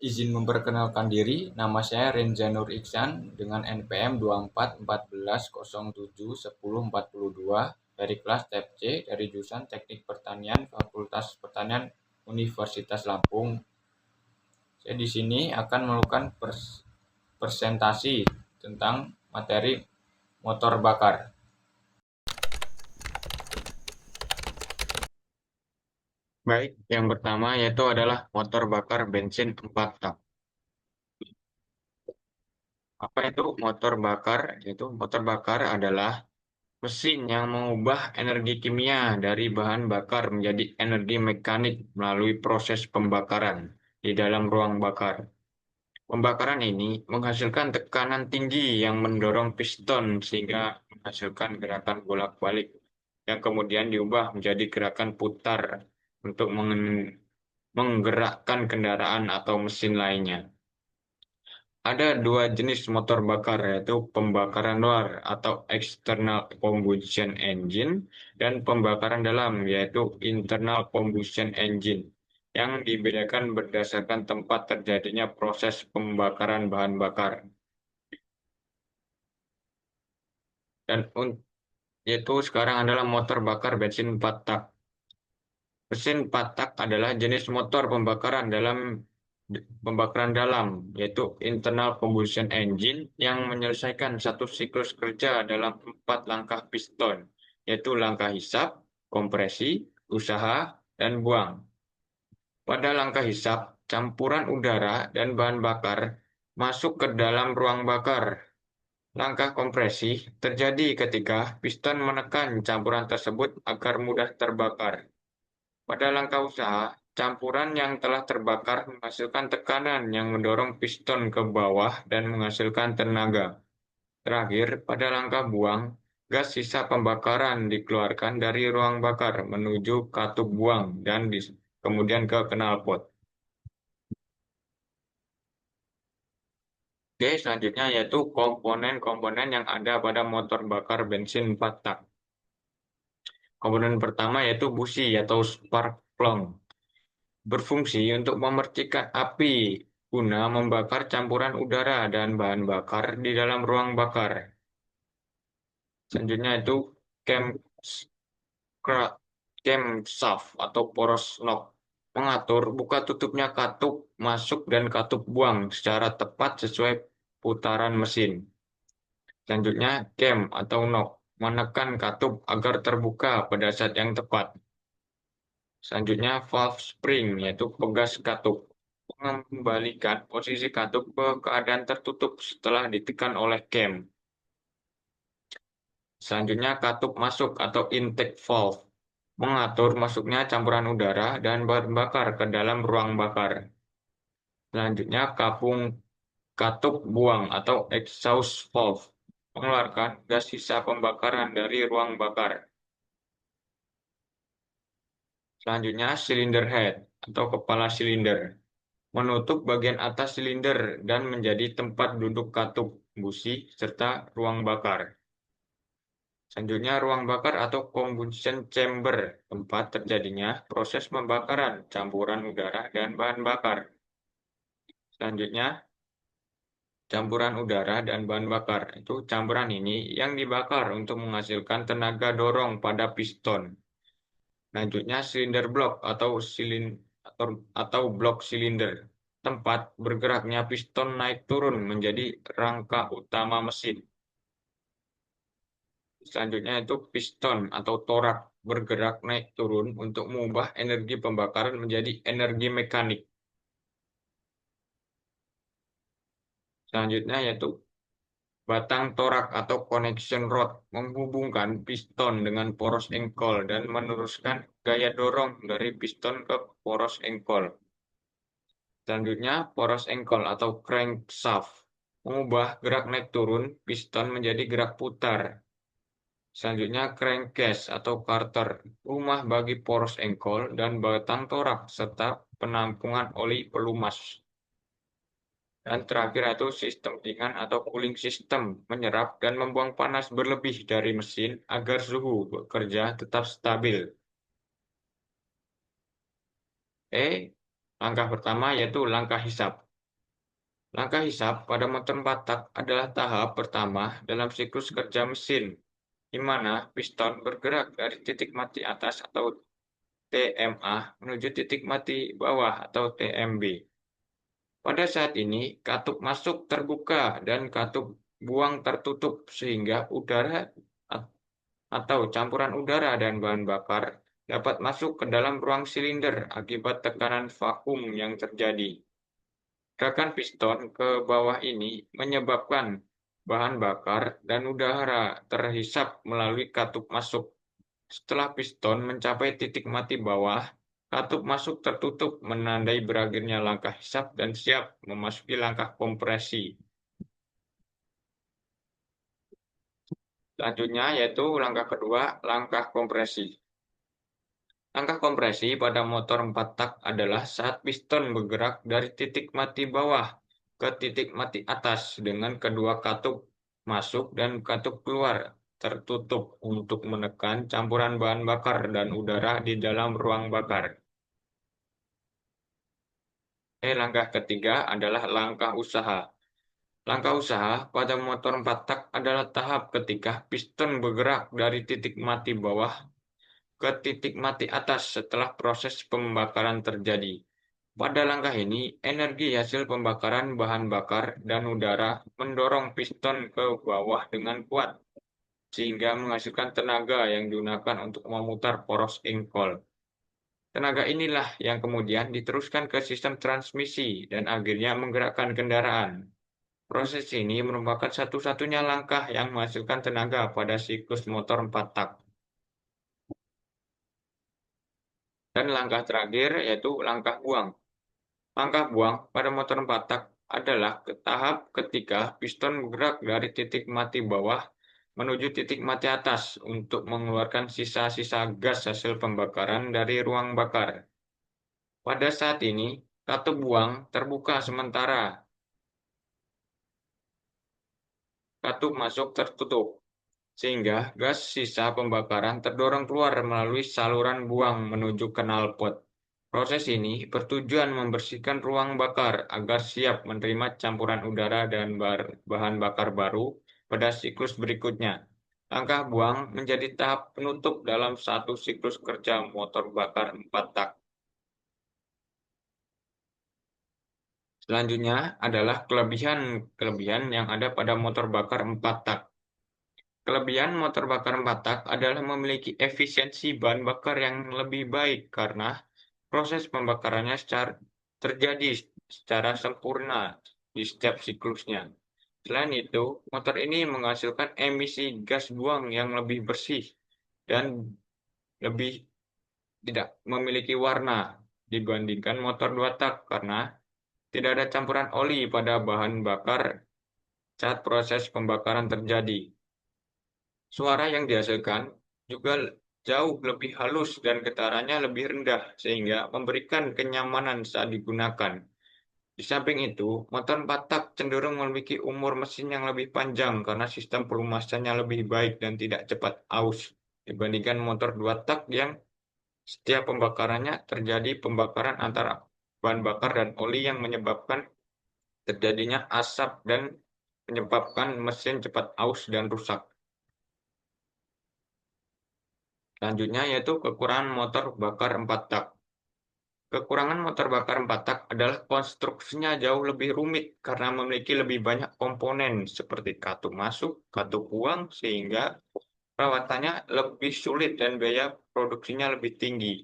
Izin memperkenalkan diri, nama saya Renza Nur Iksan dengan NPM 2414071042 dari kelas Tab C dari jurusan Teknik Pertanian Fakultas Pertanian Universitas Lampung. Saya di sini akan melakukan presentasi tentang materi motor bakar. Baik, yang pertama yaitu adalah motor bakar bensin 4 tak. Apa itu motor bakar? Yaitu motor bakar adalah mesin yang mengubah energi kimia dari bahan bakar menjadi energi mekanik melalui proses pembakaran di dalam ruang bakar. Pembakaran ini menghasilkan tekanan tinggi yang mendorong piston sehingga menghasilkan gerakan bolak-balik yang kemudian diubah menjadi gerakan putar untuk menggerakkan kendaraan atau mesin lainnya. Ada dua jenis motor bakar, yaitu pembakaran luar atau external combustion engine dan pembakaran dalam, yaitu internal combustion engine, yang dibedakan berdasarkan tempat terjadinya proses pembakaran bahan bakar. Dan yaitu sekarang adalah motor bakar bensin 4 tak. Mesin 4 tak adalah jenis motor pembakaran dalam, yaitu internal combustion engine yang menyelesaikan satu siklus kerja dalam 4 langkah piston, yaitu langkah hisap, kompresi, usaha, dan buang. Pada langkah hisap, campuran udara dan bahan bakar masuk ke dalam ruang bakar. Langkah kompresi terjadi ketika piston menekan campuran tersebut agar mudah terbakar. Pada langkah usaha, campuran yang telah terbakar menghasilkan tekanan yang mendorong piston ke bawah dan menghasilkan tenaga. Terakhir, pada langkah buang, gas sisa pembakaran dikeluarkan dari ruang bakar menuju katup buang dan kemudian ke knalpot. Oke, selanjutnya yaitu komponen-komponen yang ada pada motor bakar bensin 4 tak. Komponen pertama yaitu busi atau spark plug, berfungsi untuk memercikan api guna membakar campuran udara dan bahan bakar di dalam ruang bakar. Selanjutnya itu cam camshaft atau poros knob, mengatur buka tutupnya katup masuk dan katup buang secara tepat sesuai putaran mesin. Selanjutnya cam atau knob, menekan katup agar terbuka pada saat yang tepat. Selanjutnya valve spring, yaitu pegas katup, mengembalikan posisi katup ke keadaan tertutup setelah ditekan oleh cam. Selanjutnya katup masuk atau intake valve, mengatur masuknya campuran udara dan bahan bakar ke dalam ruang bakar. Selanjutnya kapung katup buang atau exhaust valve, mengeluarkan gas sisa pembakaran dari ruang bakar. Selanjutnya cylinder head atau kepala silinder, menutup bagian atas silinder dan menjadi tempat duduk katup, busi, serta ruang bakar. Selanjutnya ruang bakar atau combustion chamber, tempat terjadinya proses pembakaran campuran udara dan bahan bakar. Selanjutnya campuran udara dan bahan bakar. Itu campuran ini yang dibakar untuk menghasilkan tenaga dorong pada piston. Selanjutnya silinder blok atau blok silinder, tempat bergeraknya piston naik turun menjadi rangka utama mesin. Selanjutnya itu piston atau torak, bergerak naik turun untuk mengubah energi pembakaran menjadi energi mekanik. Selanjutnya yaitu batang torak atau connection rod, menghubungkan piston dengan poros engkol dan meneruskan gaya dorong dari piston ke poros engkol. Selanjutnya poros engkol atau crankshaft, mengubah gerak naik turun piston menjadi gerak putar. Selanjutnya crankcase atau carter, rumah bagi poros engkol dan batang torak serta penampungan oli pelumas. Dan terakhir itu sistem dingin atau cooling system, menyerap dan membuang panas berlebih dari mesin agar suhu bekerja tetap stabil. Langkah pertama yaitu langkah hisap. Langkah hisap pada motor 4 tak adalah tahap pertama dalam siklus kerja mesin, di mana piston bergerak dari titik mati atas atau TMA menuju titik mati bawah atau TMB. Pada saat ini, katup masuk terbuka dan katup buang tertutup sehingga udara atau campuran udara dan bahan bakar dapat masuk ke dalam ruang silinder akibat tekanan vakum yang terjadi. Gerakan piston ke bawah ini menyebabkan bahan bakar dan udara terhisap melalui katup masuk. Setelah piston mencapai titik mati bawah, katup masuk tertutup menandai berakhirnya langkah hisap dan siap memasuki langkah kompresi. Selanjutnya yaitu langkah kedua, langkah kompresi. Langkah kompresi pada motor 4 tak adalah saat piston bergerak dari titik mati bawah ke titik mati atas dengan kedua katup masuk dan katup keluar tertutup untuk menekan campuran bahan bakar dan udara di dalam ruang bakar. Langkah ketiga adalah langkah usaha. Langkah usaha pada motor 4 tak adalah tahap ketika piston bergerak dari titik mati bawah ke titik mati atas setelah proses pembakaran terjadi. Pada langkah ini, energi hasil pembakaran bahan bakar dan udara mendorong piston ke bawah dengan kuat, sehingga menghasilkan tenaga yang digunakan untuk memutar poros engkol. Tenaga inilah yang kemudian diteruskan ke sistem transmisi dan akhirnya menggerakkan kendaraan. Proses ini merupakan satu-satunya langkah yang menghasilkan tenaga pada siklus motor 4 tak. Dan langkah terakhir yaitu langkah buang. Langkah buang pada motor 4 tak adalah tahap ketika piston bergerak dari titik mati bawah menuju titik mati atas untuk mengeluarkan sisa-sisa gas hasil pembakaran dari ruang bakar. Pada saat ini, katup buang terbuka sementara, katup masuk tertutup, sehingga gas sisa pembakaran terdorong keluar melalui saluran buang menuju knalpot. Proses ini bertujuan membersihkan ruang bakar agar siap menerima campuran udara dan bahan bakar baru pada siklus berikutnya. Langkah buang menjadi tahap penutup dalam satu siklus kerja motor bakar 4 tak. Selanjutnya adalah kelebihan yang ada pada motor bakar 4 tak. Kelebihan motor bakar 4 tak adalah memiliki efisiensi bahan bakar yang lebih baik karena proses pembakarannya terjadi secara sempurna di setiap siklusnya. Selain itu, motor ini menghasilkan emisi gas buang yang lebih bersih dan lebih tidak memiliki warna dibandingkan motor 2 tak karena tidak ada campuran oli pada bahan bakar saat proses pembakaran terjadi. Suara yang dihasilkan juga jauh lebih halus dan getarannya lebih rendah sehingga memberikan kenyamanan saat digunakan. Di samping itu, motor 4 tak cenderung memiliki umur mesin yang lebih panjang karena sistem pelumasannya lebih baik dan tidak cepat aus dibandingkan motor 2 tak yang setiap pembakarannya terjadi pembakaran antara bahan bakar dan oli yang menyebabkan terjadinya asap dan menyebabkan mesin cepat aus dan rusak. Selanjutnya yaitu kekurangan motor bakar 4 tak. Kekurangan motor bakar 4 tak adalah konstruksinya jauh lebih rumit karena memiliki lebih banyak komponen seperti katup masuk, katup buang, sehingga perawatannya lebih sulit dan biaya produksinya lebih tinggi.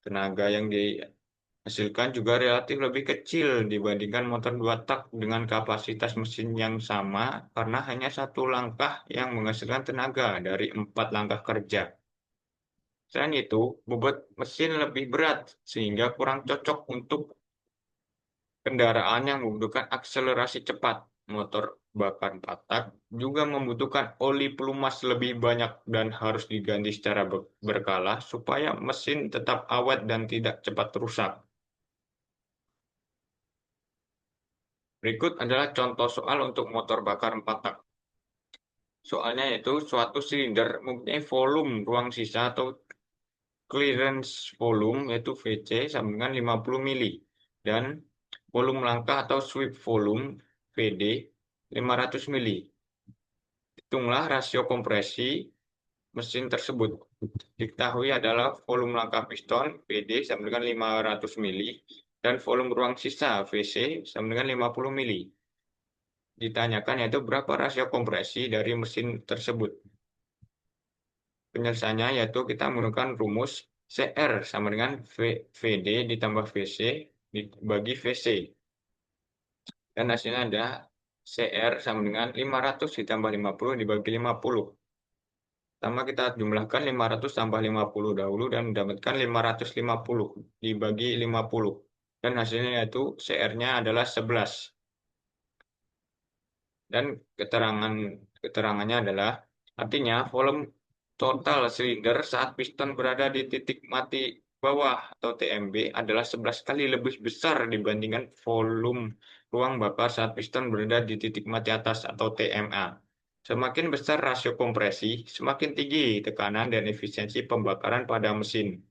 Tenaga yang dihasilkan juga relatif lebih kecil dibandingkan motor 2 tak dengan kapasitas mesin yang sama karena hanya satu langkah yang menghasilkan tenaga dari 4 langkah kerja. Selain itu, bobot mesin lebih berat sehingga kurang cocok untuk kendaraan yang membutuhkan akselerasi cepat. Motor bakar 4 tak juga membutuhkan oli pelumas lebih banyak dan harus diganti secara berkala supaya mesin tetap awet dan tidak cepat rusak. Berikut adalah contoh soal untuk motor bakar 4 tak. Soalnya yaitu suatu silinder mempunyai volume ruang sisa atau clearance volume yaitu VC sama dengan 50 mili dan volume langkah atau sweep volume VD 500 mili. Hitunglah rasio kompresi mesin tersebut. Diketahui adalah volume langkah piston VD sama dengan 500 mili dan volume ruang sisa VC sama dengan 50 mili. Ditanyakan yaitu berapa rasio kompresi dari mesin tersebut. Penyelesaiannya yaitu kita menggunakan rumus CR sama dengan VD ditambah VC dibagi VC. Dan hasilnya ada CR sama dengan 500 ditambah 50 dibagi 50. Pertama kita jumlahkan 500 tambah 50 dahulu dan mendapatkan 550 dibagi 50. Dan hasilnya yaitu CR-nya adalah 11. Dan keterangannya adalah artinya volume total silinder saat piston berada di titik mati bawah atau TMB adalah 11 kali lebih besar dibandingkan volume ruang bakar saat piston berada di titik mati atas atau TMA. Semakin besar rasio kompresi, semakin tinggi tekanan dan efisiensi pembakaran pada mesin.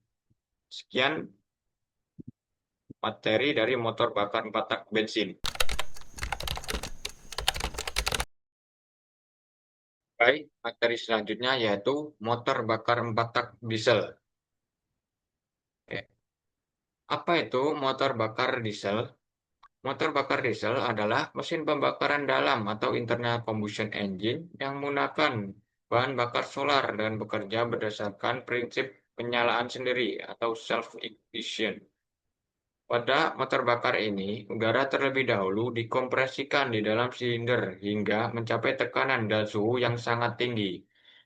Sekian materi dari motor bakar 4 tak bensin. Baik, materi selanjutnya yaitu motor bakar 4 tak diesel. Apa itu motor bakar diesel? Motor bakar diesel adalah mesin pembakaran dalam atau internal combustion engine yang menggunakan bahan bakar solar dan bekerja berdasarkan prinsip penyalaan sendiri atau self-ignition. Pada motor bakar ini, udara terlebih dahulu dikompresikan di dalam silinder hingga mencapai tekanan dan suhu yang sangat tinggi.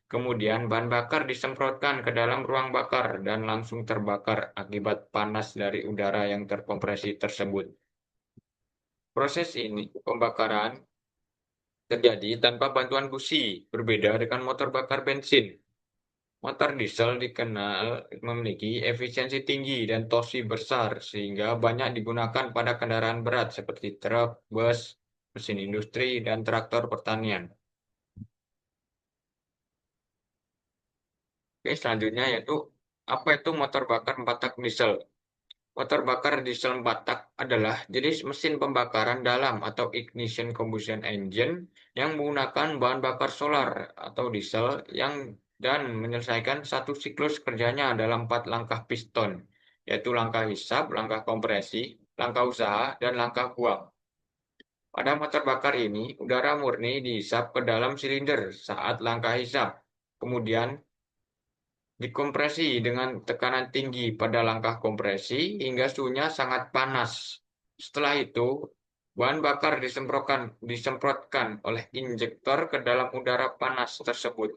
Kemudian bahan bakar disemprotkan ke dalam ruang bakar dan langsung terbakar akibat panas dari udara yang terkompresi tersebut. Proses ini, pembakaran, terjadi tanpa bantuan busi, berbeda dengan motor bakar bensin. Motor diesel dikenal memiliki efisiensi tinggi dan torsi besar, sehingga banyak digunakan pada kendaraan berat seperti truk, bus, mesin industri, dan traktor pertanian. Oke, selanjutnya yaitu apa itu motor bakar 4 tak diesel? Motor bakar diesel 4 tak adalah jenis mesin pembakaran dalam atau ignition combustion engine yang menggunakan bahan bakar solar atau diesel dan menyelesaikan satu siklus kerjanya dalam 4 langkah piston, yaitu langkah hisap, langkah kompresi, langkah usaha, dan langkah buang. Pada motor bakar ini, udara murni dihisap ke dalam silinder saat langkah hisap. Kemudian dikompresi dengan tekanan tinggi pada langkah kompresi hingga suhunya sangat panas. Setelah itu, bahan bakar disemprotkan oleh injektor ke dalam udara panas tersebut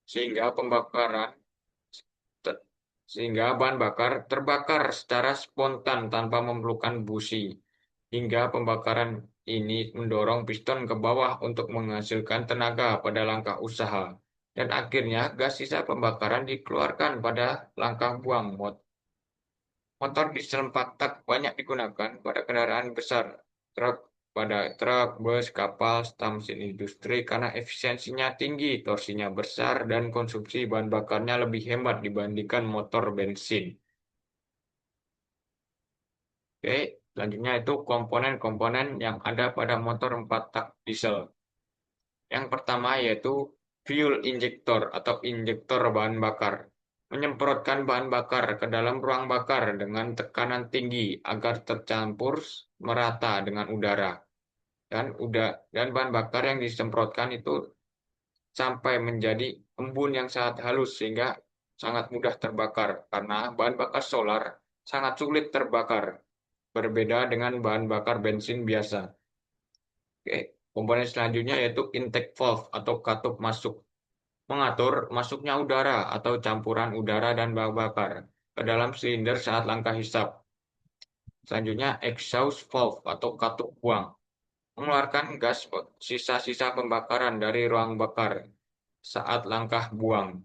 sehingga sehingga bahan bakar terbakar secara spontan tanpa memerlukan busi. Hingga pembakaran ini mendorong piston ke bawah untuk menghasilkan tenaga pada langkah usaha. Dan akhirnya gas sisa pembakaran dikeluarkan pada langkah buang. Motor diesel 4 tak banyak digunakan pada kendaraan besar, truk, bus, kapal, mesin industri karena efisiensinya tinggi, torsinya besar, dan konsumsi bahan bakarnya lebih hemat dibandingkan motor bensin. Oke, selanjutnya itu komponen-komponen yang ada pada motor 4 tak diesel. Yang pertama yaitu fuel injector atau injektor bahan bakar. Menyemprotkan bahan bakar ke dalam ruang bakar dengan tekanan tinggi agar tercampur merata dengan udara. Dan bahan bakar yang disemprotkan itu sampai menjadi embun yang sangat halus sehingga sangat mudah terbakar karena bahan bakar solar sangat sulit terbakar. Berbeda dengan bahan bakar bensin biasa. Oke, komponen selanjutnya yaitu intake valve atau katup masuk. Mengatur masuknya udara atau campuran udara dan bahan bakar ke dalam silinder saat langkah hisap. Selanjutnya exhaust valve atau katup buang. Mengeluarkan gas sisa-sisa pembakaran dari ruang bakar saat langkah buang.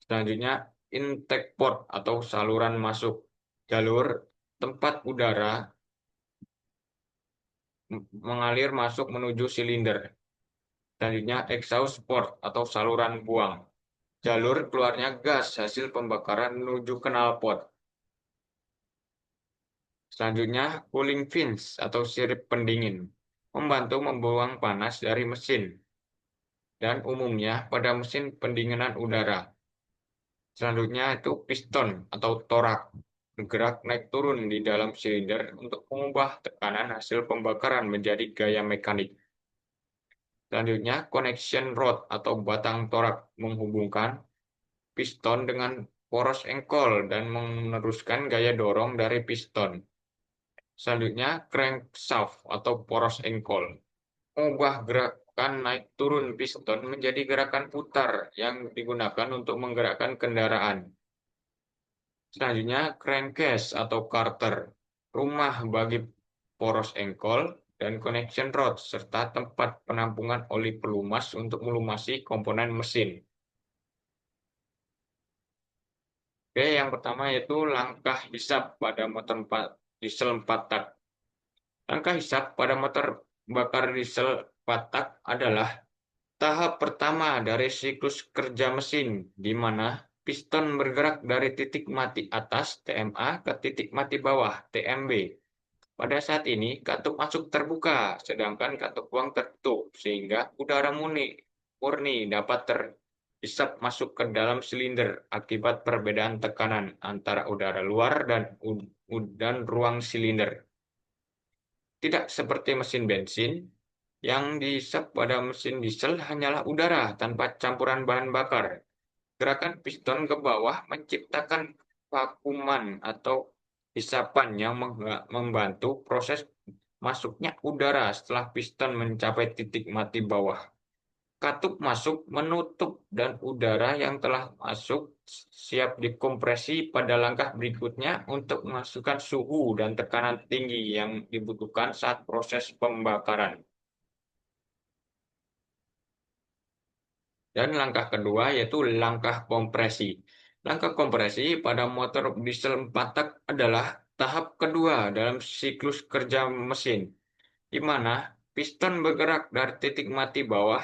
Selanjutnya intake port atau saluran masuk. Jalur tempat udara mengalir masuk menuju silinder. Selanjutnya exhaust port atau saluran buang. Jalur keluarnya gas hasil pembakaran menuju knalpot. Selanjutnya cooling fins atau sirip pendingin. membantu membuang panas dari mesin, dan umumnya pada mesin pendinginan udara. Selanjutnya itu piston atau torak, bergerak naik turun di dalam silinder untuk mengubah tekanan hasil pembakaran menjadi gaya mekanik. Selanjutnya, connection rod atau batang torak menghubungkan piston dengan poros engkol dan meneruskan gaya dorong dari piston. Selanjutnya, crankshaft atau poros engkol mengubah gerakan naik turun piston menjadi gerakan putar yang digunakan untuk menggerakkan kendaraan. Selanjutnya, crankcase atau carter, rumah bagi poros engkol dan connection rod, serta tempat penampungan oli pelumas untuk melumasi komponen mesin. Oke, yang pertama yaitu langkah hisap pada motor diesel 4 tak. Langkah hisap pada motor bakar diesel 4 tak adalah tahap pertama dari siklus kerja mesin, di mana piston bergerak dari titik mati atas (TMA) ke titik mati bawah (TMB). Pada saat ini, katup masuk terbuka, sedangkan katup buang tertutup, sehingga udara murni dapat terhisap masuk ke dalam silinder akibat perbedaan tekanan antara udara luar dan ruang silinder. Tidak seperti mesin bensin, yang dihisap pada mesin diesel hanyalah udara tanpa campuran bahan bakar. Gerakan piston ke bawah menciptakan vakuman atau hisapan yang membantu proses masuknya udara setelah piston mencapai titik mati bawah. Katup masuk menutup dan udara yang telah masuk siap dikompresi pada langkah berikutnya untuk memasukkan suhu dan tekanan tinggi yang dibutuhkan saat proses pembakaran. Dan langkah kedua yaitu langkah kompresi. Langkah kompresi pada motor diesel 4 tak adalah tahap kedua dalam siklus kerja mesin, di mana piston bergerak dari titik mati bawah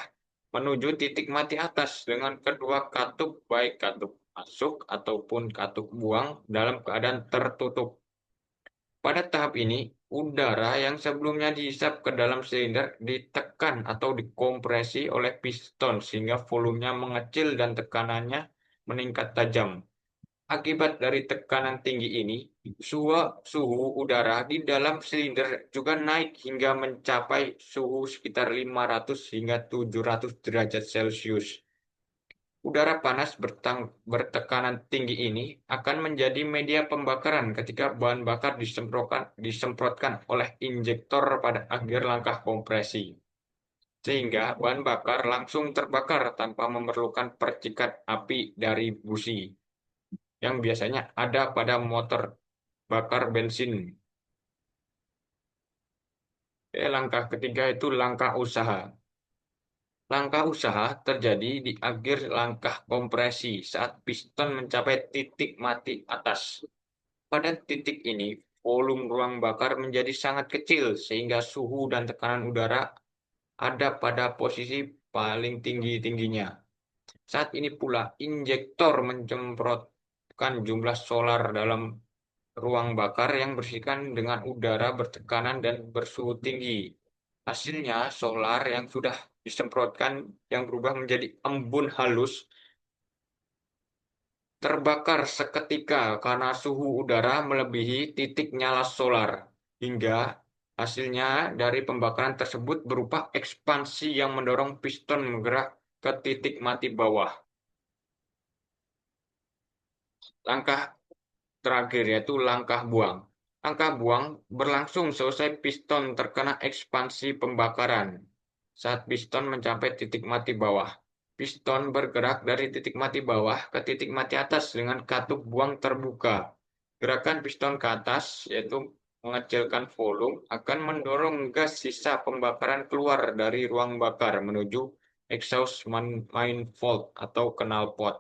menuju titik mati atas dengan kedua katup, baik katup masuk ataupun katup buang, dalam keadaan tertutup. Pada tahap ini, udara yang sebelumnya dihisap ke dalam silinder ditekan atau dikompresi oleh piston sehingga volumenya mengecil dan tekanannya meningkat tajam. Akibat dari tekanan tinggi ini, suhu udara di dalam silinder juga naik hingga mencapai suhu sekitar 500 hingga 700 derajat Celcius. Udara panas bertekanan tinggi ini akan menjadi media pembakaran ketika bahan bakar disemprotkan oleh injektor pada akhir langkah kompresi. Sehingga bahan bakar langsung terbakar tanpa memerlukan percikan api dari busi yang biasanya ada pada motor bakar bensin. Langkah ketiga itu langkah usaha. Langkah usaha terjadi di akhir langkah kompresi saat piston mencapai titik mati atas. Pada titik ini, volume ruang bakar menjadi sangat kecil sehingga suhu dan tekanan udara ada pada posisi paling tinggi-tingginya. Saat ini pula injektor menyemprotkan jumlah solar dalam ruang bakar yang bersihkan dengan udara bertekanan dan bersuhu tinggi. Hasilnya, solar yang sudah disemprotkan yang berubah menjadi embun halus terbakar seketika karena suhu udara melebihi titik nyala solar. Hingga hasilnya dari pembakaran tersebut berupa ekspansi yang mendorong piston bergerak ke titik mati bawah. Langkah terakhir yaitu langkah buang. Langkah buang berlangsung selesai piston terkena ekspansi pembakaran. Saat piston mencapai titik mati bawah, piston bergerak dari titik mati bawah ke titik mati atas dengan katup buang terbuka. Gerakan piston ke atas, yaitu mengecilkan volume, akan mendorong gas sisa pembakaran keluar dari ruang bakar menuju exhaust manifold atau knalpot.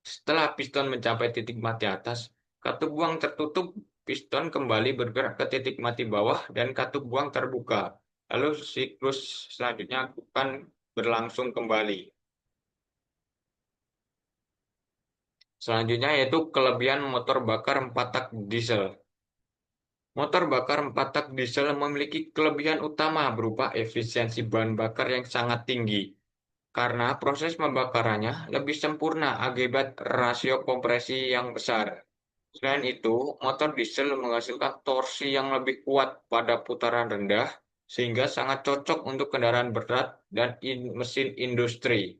Setelah piston mencapai titik mati atas, katup buang tertutup, piston kembali bergerak ke titik mati bawah dan katup buang terbuka. Lalu siklus selanjutnya akan berlangsung kembali. Selanjutnya yaitu kelebihan motor bakar 4 tak diesel. Motor bakar 4 tak diesel memiliki kelebihan utama berupa efisiensi bahan bakar yang sangat tinggi, karena proses pembakarannya lebih sempurna akibat rasio kompresi yang besar. Selain itu, motor diesel menghasilkan torsi yang lebih kuat pada putaran rendah, sehingga sangat cocok untuk kendaraan berat dan mesin industri.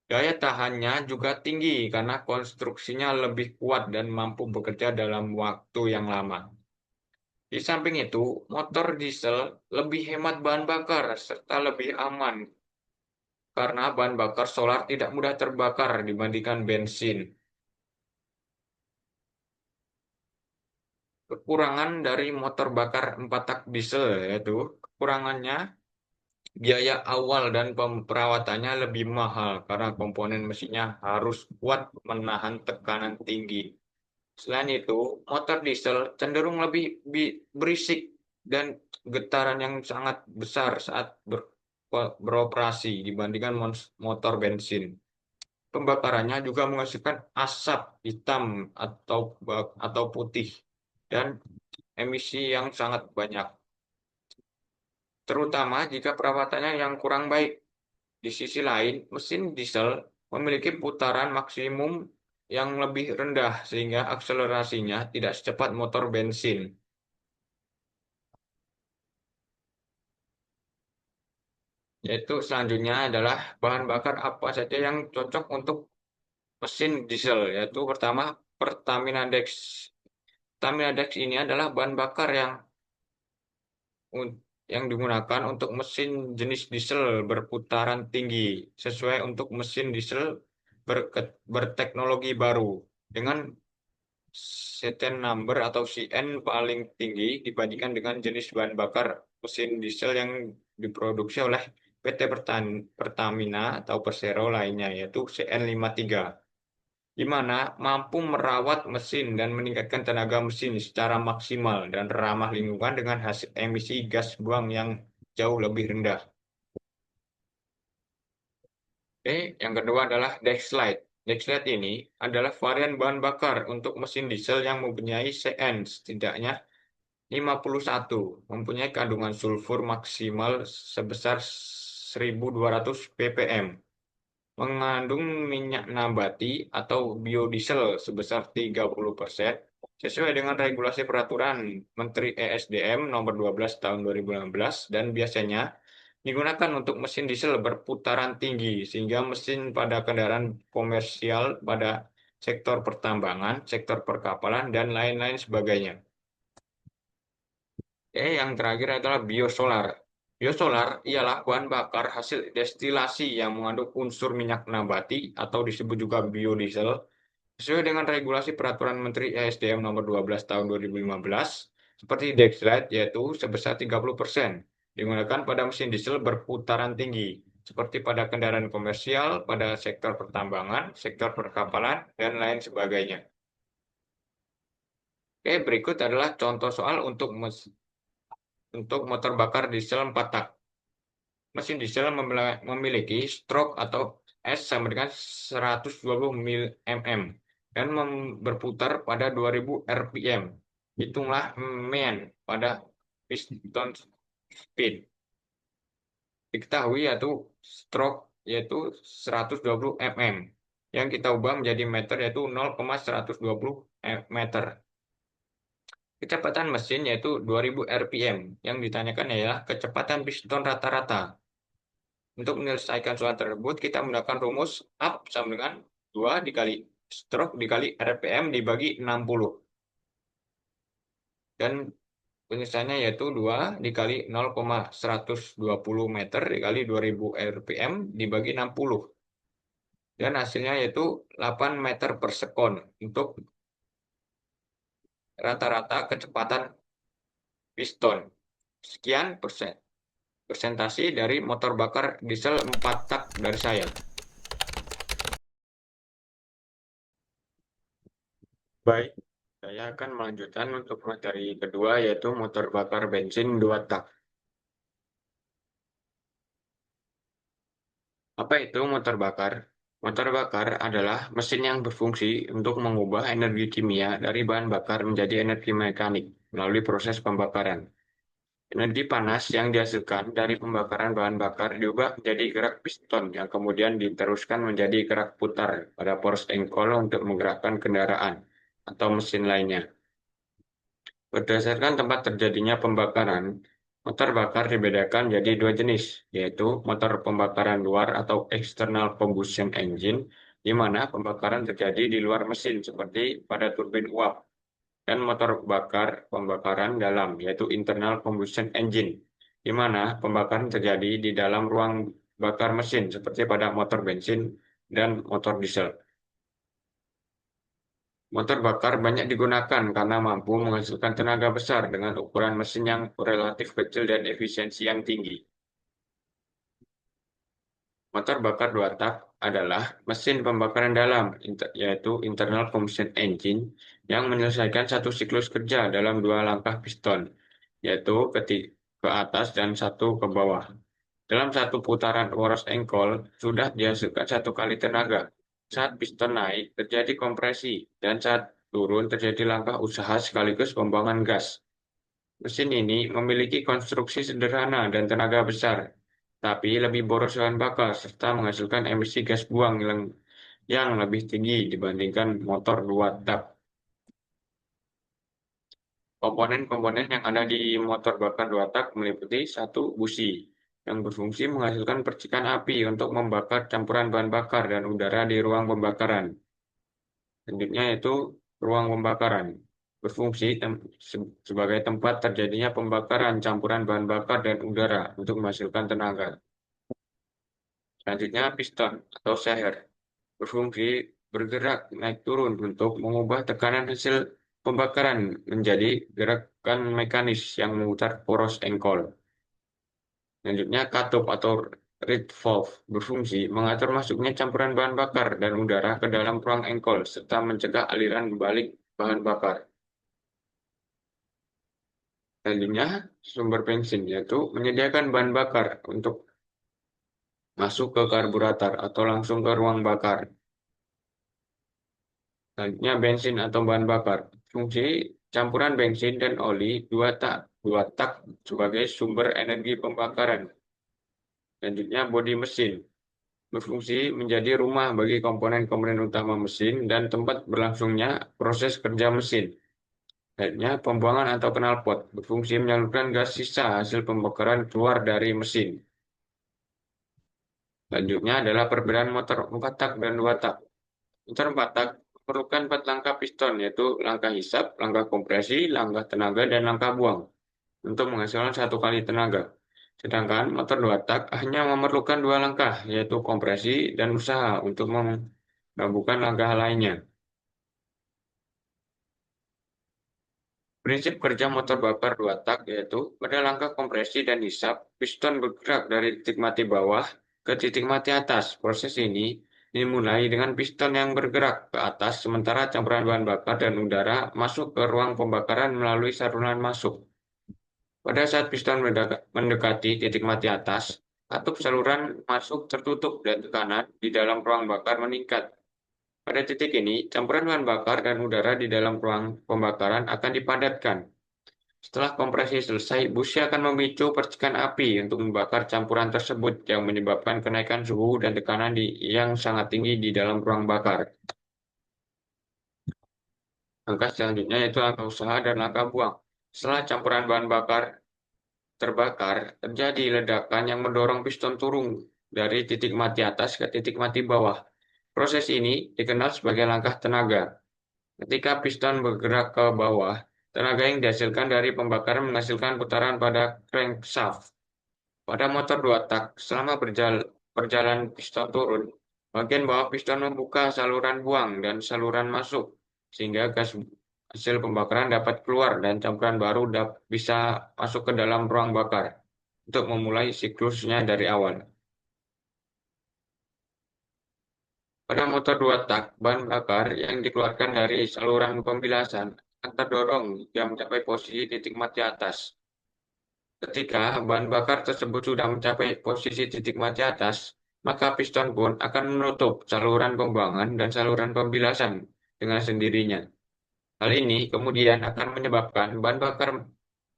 Daya tahannya juga tinggi karena konstruksinya lebih kuat dan mampu bekerja dalam waktu yang lama. Di samping itu, motor diesel lebih hemat bahan bakar serta lebih aman karena bahan bakar solar tidak mudah terbakar dibandingkan bensin. Kekurangan dari motor bakar 4 tak diesel yaitu kekurangannya biaya awal dan perawatannya lebih mahal karena komponen mesinnya harus kuat menahan tekanan tinggi. Selain itu, motor diesel cenderung lebih berisik dan getaran yang sangat besar saat beroperasi dibandingkan motor bensin. Pembakarannya juga menghasilkan asap hitam atau putih dan emisi yang sangat banyak, terutama jika perawatannya yang kurang baik. Di sisi lain, mesin diesel memiliki putaran maksimum yang lebih rendah sehingga akselerasinya tidak secepat motor bensin. Yaitu selanjutnya adalah bahan bakar apa saja yang cocok untuk mesin diesel, yaitu pertama Pertamina Dex. Pertamina Dex ini adalah bahan bakar yang digunakan untuk mesin jenis diesel berputaran tinggi, sesuai untuk mesin diesel berteknologi baru dengan CTN number atau CN paling tinggi dibandingkan dengan jenis bahan bakar mesin diesel yang diproduksi oleh PT Pertamina atau Persero lainnya, yaitu CN53, di mana mampu merawat mesin dan meningkatkan tenaga mesin secara maksimal dan ramah lingkungan dengan hasil emisi gas buang yang jauh lebih rendah. Oke, yang kedua adalah Dexlite. Dexlite ini adalah varian bahan bakar untuk mesin diesel yang mempunyai CN setidaknya 51, mempunyai kandungan sulfur maksimal sebesar 1200 ppm, mengandung minyak nabati atau biodiesel sebesar 30%, sesuai dengan regulasi peraturan Menteri ESDM nomor 12 tahun 2016, dan biasanya digunakan untuk mesin diesel berputaran tinggi sehingga mesin pada kendaraan komersial pada sektor pertambangan, sektor perkapalan, dan lain-lain sebagainya. Yang terakhir adalah biosolar. Biosolar ialah bahan bakar hasil destilasi yang mengandung unsur minyak nabati atau disebut juga biodiesel sesuai dengan regulasi peraturan Menteri ESDM nomor 12 tahun 2015 seperti Dexlite, yaitu sebesar 30%, digunakan pada mesin diesel berputaran tinggi seperti pada kendaraan komersial, pada sektor pertambangan, sektor perkapalan, dan lain sebagainya. Oke, berikut adalah contoh soal untuk motor bakar diesel 4 tak. Mesin diesel memiliki stroke atau S sama dengan 120 mm dan berputar pada 2000 rpm. Hitunglah main pada piston speed. Diketahui yaitu stroke yaitu 120 mm yang kita ubah menjadi meter yaitu 0,120 meter. Kecepatan mesin yaitu 2000 rpm. Yang ditanyakan adalah kecepatan piston rata-rata. Untuk menyelesaikan soal tersebut, kita menggunakan rumus up sama dengan 2 dikali stroke dikali RPM dibagi 60. Dan penyelesaiannya yaitu 2 dikali 0,120 meter dikali 2000 RPM dibagi 60. Dan hasilnya yaitu 8 meter per sekon untuk rata-rata kecepatan piston. Sekian presentasi dari motor bakar diesel 4 tak dari saya. Baik, saya akan melanjutkan untuk materi kedua yaitu motor bakar bensin 2 tak. Apa itu motor bakar? Motor bakar adalah mesin yang berfungsi untuk mengubah energi kimia dari bahan bakar menjadi energi mekanik. melalui proses pembakaran. Energi panas yang dihasilkan dari pembakaran bahan bakar diubah menjadi gerak piston yang kemudian diteruskan menjadi gerak putar pada poros engkol untuk menggerakkan kendaraan atau mesin lainnya. Berdasarkan tempat terjadinya pembakaran, motor bakar dibedakan jadi dua jenis, yaitu motor pembakaran luar atau external combustion engine, di mana pembakaran terjadi di luar mesin seperti pada turbin uap, dan motor bakar pembakaran dalam, yaitu internal combustion engine, di mana pembakaran terjadi di dalam ruang bakar mesin seperti pada motor bensin dan motor diesel. Motor bakar banyak digunakan karena mampu menghasilkan tenaga besar dengan ukuran mesin yang relatif kecil dan efisiensi yang tinggi. Motor bakar dua tak adalah mesin pembakaran dalam, yaitu internal combustion engine, yang menyelesaikan satu siklus kerja dalam dua langkah piston, yaitu ke atas dan satu ke bawah. Dalam satu putaran poros engkol, sudah dihasilkan satu kali tenaga. Saat piston naik, terjadi kompresi, dan saat turun terjadi langkah usaha sekaligus pembuangan gas. Mesin ini memiliki konstruksi sederhana dan tenaga besar, tapi lebih boros bahan bakar serta menghasilkan emisi gas buang yang lebih tinggi dibandingkan motor dua tak. Komponen-komponen yang ada di motor bakar dua tak meliputi satu busi yang berfungsi menghasilkan percikan api untuk membakar campuran bahan bakar dan udara di ruang pembakaran. Selanjutnya yaitu ruang pembakaran. Berfungsi sebagai tempat terjadinya pembakaran campuran bahan bakar dan udara untuk menghasilkan tenaga. Selanjutnya piston atau seher. Berfungsi bergerak naik turun untuk mengubah tekanan hasil pembakaran menjadi gerakan mekanis yang memutar poros engkol. Selanjutnya katup atau reed valve berfungsi mengatur masuknya campuran bahan bakar dan udara ke dalam ruang engkol serta mencegah aliran balik bahan bakar. Selanjutnya sumber bensin yaitu menyediakan bahan bakar untuk masuk ke karburator atau langsung ke ruang bakar. Selanjutnya bensin atau bahan bakar. Fungsi campuran bensin dan oli dua tak sebagai sumber energi pembakaran. Selanjutnya bodi mesin berfungsi menjadi rumah bagi komponen-komponen utama mesin dan tempat berlangsungnya proses kerja mesin. Selanjutnya pembuangan atau knalpot berfungsi menyalurkan gas sisa hasil pembakaran keluar dari mesin. Selanjutnya adalah perbedaan motor 4 tak dan 2 tak. Motor 4 tak memerlukan 4 langkah piston, yaitu langkah hisap, langkah kompresi, langkah tenaga, dan langkah buang untuk menghasilkan satu kali tenaga. Sedangkan motor 2 tak hanya memerlukan 2 langkah, yaitu kompresi dan usaha untuk menggabungkan langkah lainnya. Prinsip kerja motor bakar 2 tak yaitu pada langkah kompresi dan hisap, piston bergerak dari titik mati bawah ke titik mati atas. Proses ini dimulai dengan piston yang bergerak ke atas sementara campuran bahan bakar dan udara masuk ke ruang pembakaran melalui saluran masuk. Pada saat piston mendekati titik mati atas, katup saluran masuk tertutup dan tekanan di dalam ruang bakar meningkat. Pada titik ini, campuran bahan bakar dan udara di dalam ruang pembakaran akan dipadatkan. Setelah kompresi selesai, busi akan memicu percikan api untuk membakar campuran tersebut yang menyebabkan kenaikan suhu dan tekanan yang sangat tinggi di dalam ruang bakar. Langkah selanjutnya yaitu langkah usaha dan langkah buang. Setelah campuran bahan bakar terbakar, terjadi ledakan yang mendorong piston turun dari titik mati atas ke titik mati bawah. Proses ini dikenal sebagai langkah tenaga. Ketika piston bergerak ke bawah, tenaga yang dihasilkan dari pembakaran menghasilkan putaran pada crankshaft. Pada motor 2 tak, selama perjalanan piston turun, bagian bawah piston membuka saluran buang dan saluran masuk, sehingga gas hasil pembakaran dapat keluar dan campuran baru bisa masuk ke dalam ruang bakar untuk memulai siklusnya dari awal. Pada motor 2 tak, bahan bakar yang dikeluarkan dari saluran pembilasan akan terdorong hingga mencapai posisi titik mati atas. Ketika bahan bakar tersebut sudah mencapai posisi titik mati atas, maka piston pun akan menutup saluran pembuangan dan saluran pembilasan dengan sendirinya. Hal ini kemudian akan menyebabkan bahan bakar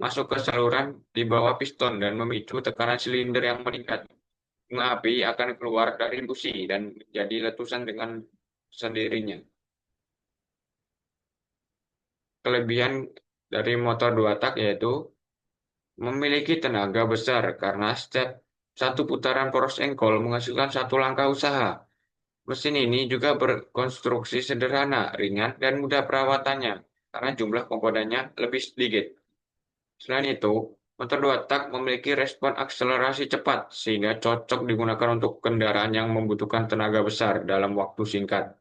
masuk ke saluran di bawah piston dan memicu tekanan silinder yang meningkat. Bunga api akan keluar dari busi dan jadi letusan dengan sendirinya. Kelebihan dari motor dua tak yaitu memiliki tenaga besar karena setiap satu putaran poros engkol menghasilkan satu langkah usaha. Mesin ini juga berkonstruksi sederhana, ringan, dan mudah perawatannya karena jumlah komponennya lebih sedikit. Selain itu, motor dua tak memiliki respon akselerasi cepat sehingga cocok digunakan untuk kendaraan yang membutuhkan tenaga besar dalam waktu singkat,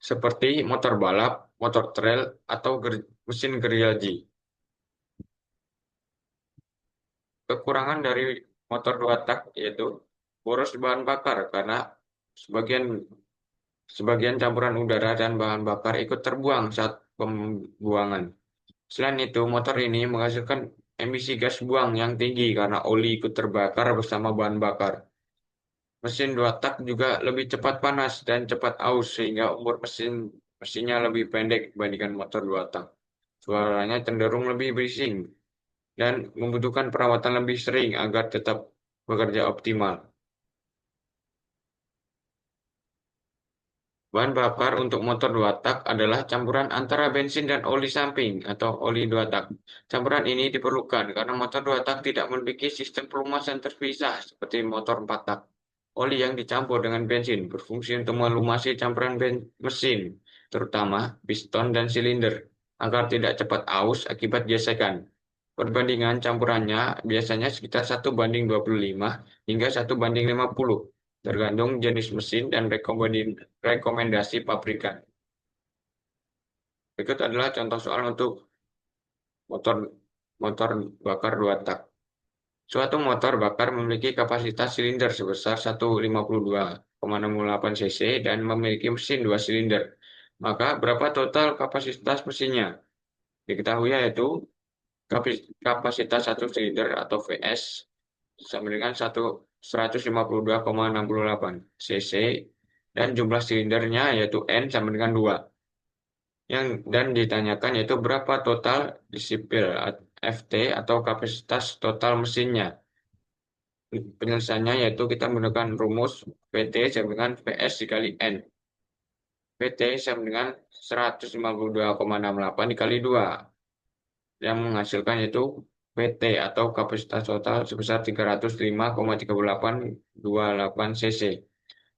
seperti motor balap, motor trail, atau mesin gergaji. Kekurangan dari motor dua tak yaitu boros bahan bakar karena sebagian sebagian campuran udara dan bahan bakar ikut terbuang saat pembuangan. Selain itu, motor ini menghasilkan emisi gas buang yang tinggi karena oli ikut terbakar bersama bahan bakar. Mesin dua tak juga lebih cepat panas dan cepat aus sehingga umur mesinnya lebih pendek dibandingkan motor dua tak. Suaranya cenderung lebih bising dan membutuhkan perawatan lebih sering agar tetap bekerja optimal. Bahan bakar untuk motor dua tak adalah campuran antara bensin dan oli samping atau oli dua tak. Campuran ini diperlukan karena motor dua tak tidak memiliki sistem pelumasan terpisah seperti motor empat tak. Oli yang dicampur dengan bensin berfungsi untuk melumasi campuran mesin, terutama piston dan silinder, agar tidak cepat aus akibat gesekan. Perbandingan campurannya biasanya sekitar 1:25 hingga 1:50, tergantung jenis mesin dan rekomendasi pabrikan. Berikut adalah contoh soal untuk motor motor bakar dua tak. Suatu motor bakar memiliki kapasitas silinder sebesar 152,68 cc dan memiliki mesin 2 silinder. Maka berapa total kapasitas mesinnya? Diketahui yaitu kapasitas satu silinder atau VS sama dengan 152,68 cc dan jumlah silindernya yaitu N sama dengan 2. Dan ditanyakan yaitu berapa total disipil FT atau kapasitas total mesinnya. Penyelesaiannya yaitu kita menggunakan rumus PT sama dengan PS dikali N. PT sama dengan 152,68 dikali 2 yang menghasilkan yaitu PT atau kapasitas total sebesar 305,3828 cc.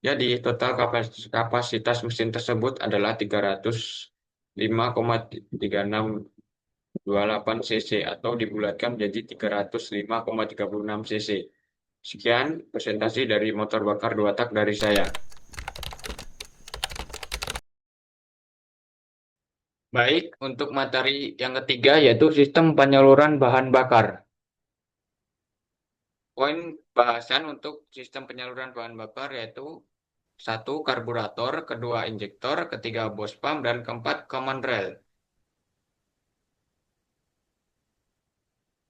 Jadi total kapasitas mesin tersebut adalah 305,3628 cc atau dibulatkan menjadi 305,36 cc. Sekian presentasi dari motor bakar dua tak dari saya. Baik, untuk materi yang ketiga yaitu sistem penyaluran bahan bakar. Poin bahasan untuk sistem penyaluran bahan bakar yaitu satu, karburator, kedua, injektor, ketiga, bos pump, dan keempat, common rail.